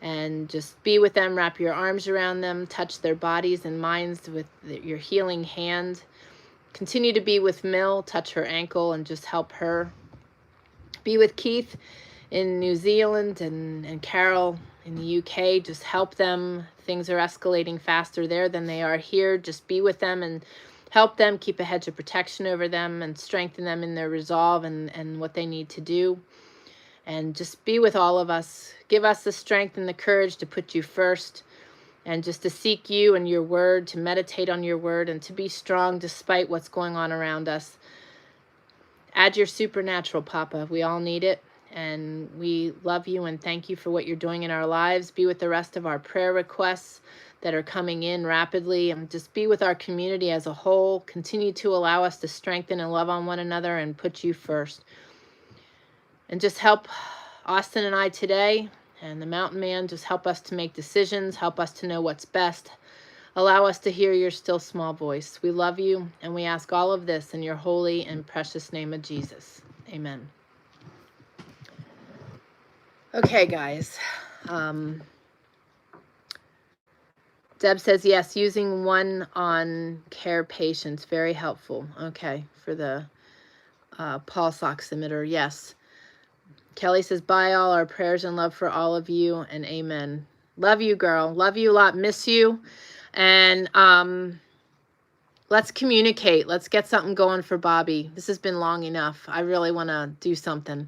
S1: and just be with them. Wrap your arms around them. Touch their bodies and minds with your healing hand. Continue to be with Mill. Touch her ankle and just help her. Be with Keith in New Zealand and Carol in the UK. Just help them. Things are escalating faster there than they are here. Just be with them and help them. Keep a hedge of protection over them and strengthen them in their resolve and what they need to do. And just be with all of us. Give us the strength and the courage to put you first, and just to seek you and your word, to meditate on your word, and to be strong despite what's going on around us. Add your supernatural, Papa. We all need it. And we love you and thank you for what you're doing in our lives. Be with the rest of our prayer requests that are coming in rapidly, and just be with our community as a whole. Continue to allow us to strengthen and love on one another and put you first. And just help Austin and I today, and the Mountain Man. Just help us to make decisions. Help us to know what's best. Allow us to hear your still small voice. We love you, and we ask all of this in your holy and precious name of Jesus. Amen. Okay, guys. Deb says, yes, using one on care patients, very helpful. Okay, for the pulse oximeter, yes. Kelly says, bye all, our prayers and love for all of you, and amen. Love you, girl. Love you a lot. Miss you. And let's communicate. Let's get something going for Bobby. This has been long enough. I really want to do something.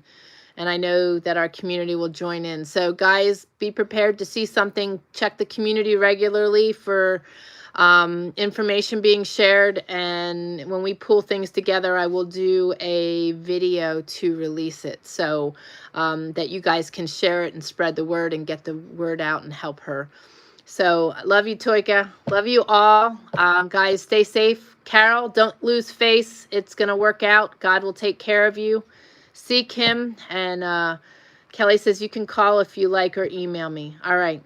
S1: And I know that our community will join in. So guys, be prepared to see something. Check the community regularly for information being shared. And when we pull things together, I will do a video to release it so that you guys can share it and spread the word and get the word out and help her. So love you, Toika. Love you all. Guys, stay safe. Carol, don't lose face. It's going to work out. God will take care of you. Seek him. And Kelly says you can call if you like or email me. All right.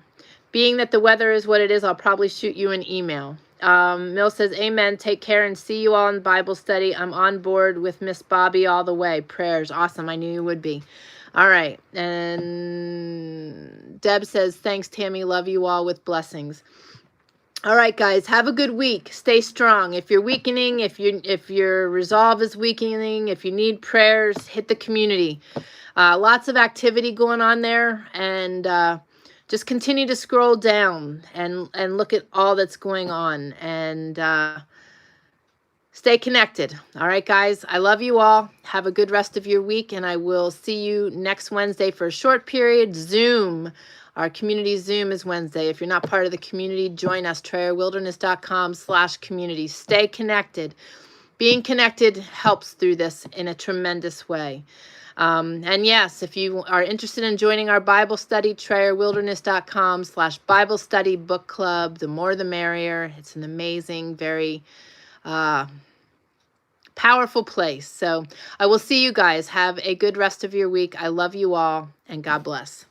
S1: Being that the weather is what it is, I'll probably shoot you an email. Mill says, amen. Take care and see you all in Bible study. I'm on board with Miss Bobby all the way. Prayers. Awesome. I knew you would be. All right. And Deb says, thanks, Tammy. Love you all with blessings. All right, guys. Have a good week. Stay strong. If you're weakening, if your resolve is weakening, if you need prayers, hit the community. Lots of activity going on there. And just continue to scroll down and look at all that's going on. And stay connected. All right, guys. I love you all. Have a good rest of your week, and I will see you next Wednesday for a short period. Zoom. Our community Zoom is Wednesday. If you're not part of the community, join us. TrayerWilderness.com/community. Stay connected. Being connected helps through this in a tremendous way. And yes, if you are interested in joining our Bible study, TrayerWilderness.com/Bible study book club. The more the merrier. It's an amazing, very powerful place. So I will see you guys. Have a good rest of your week. I love you all, and God bless.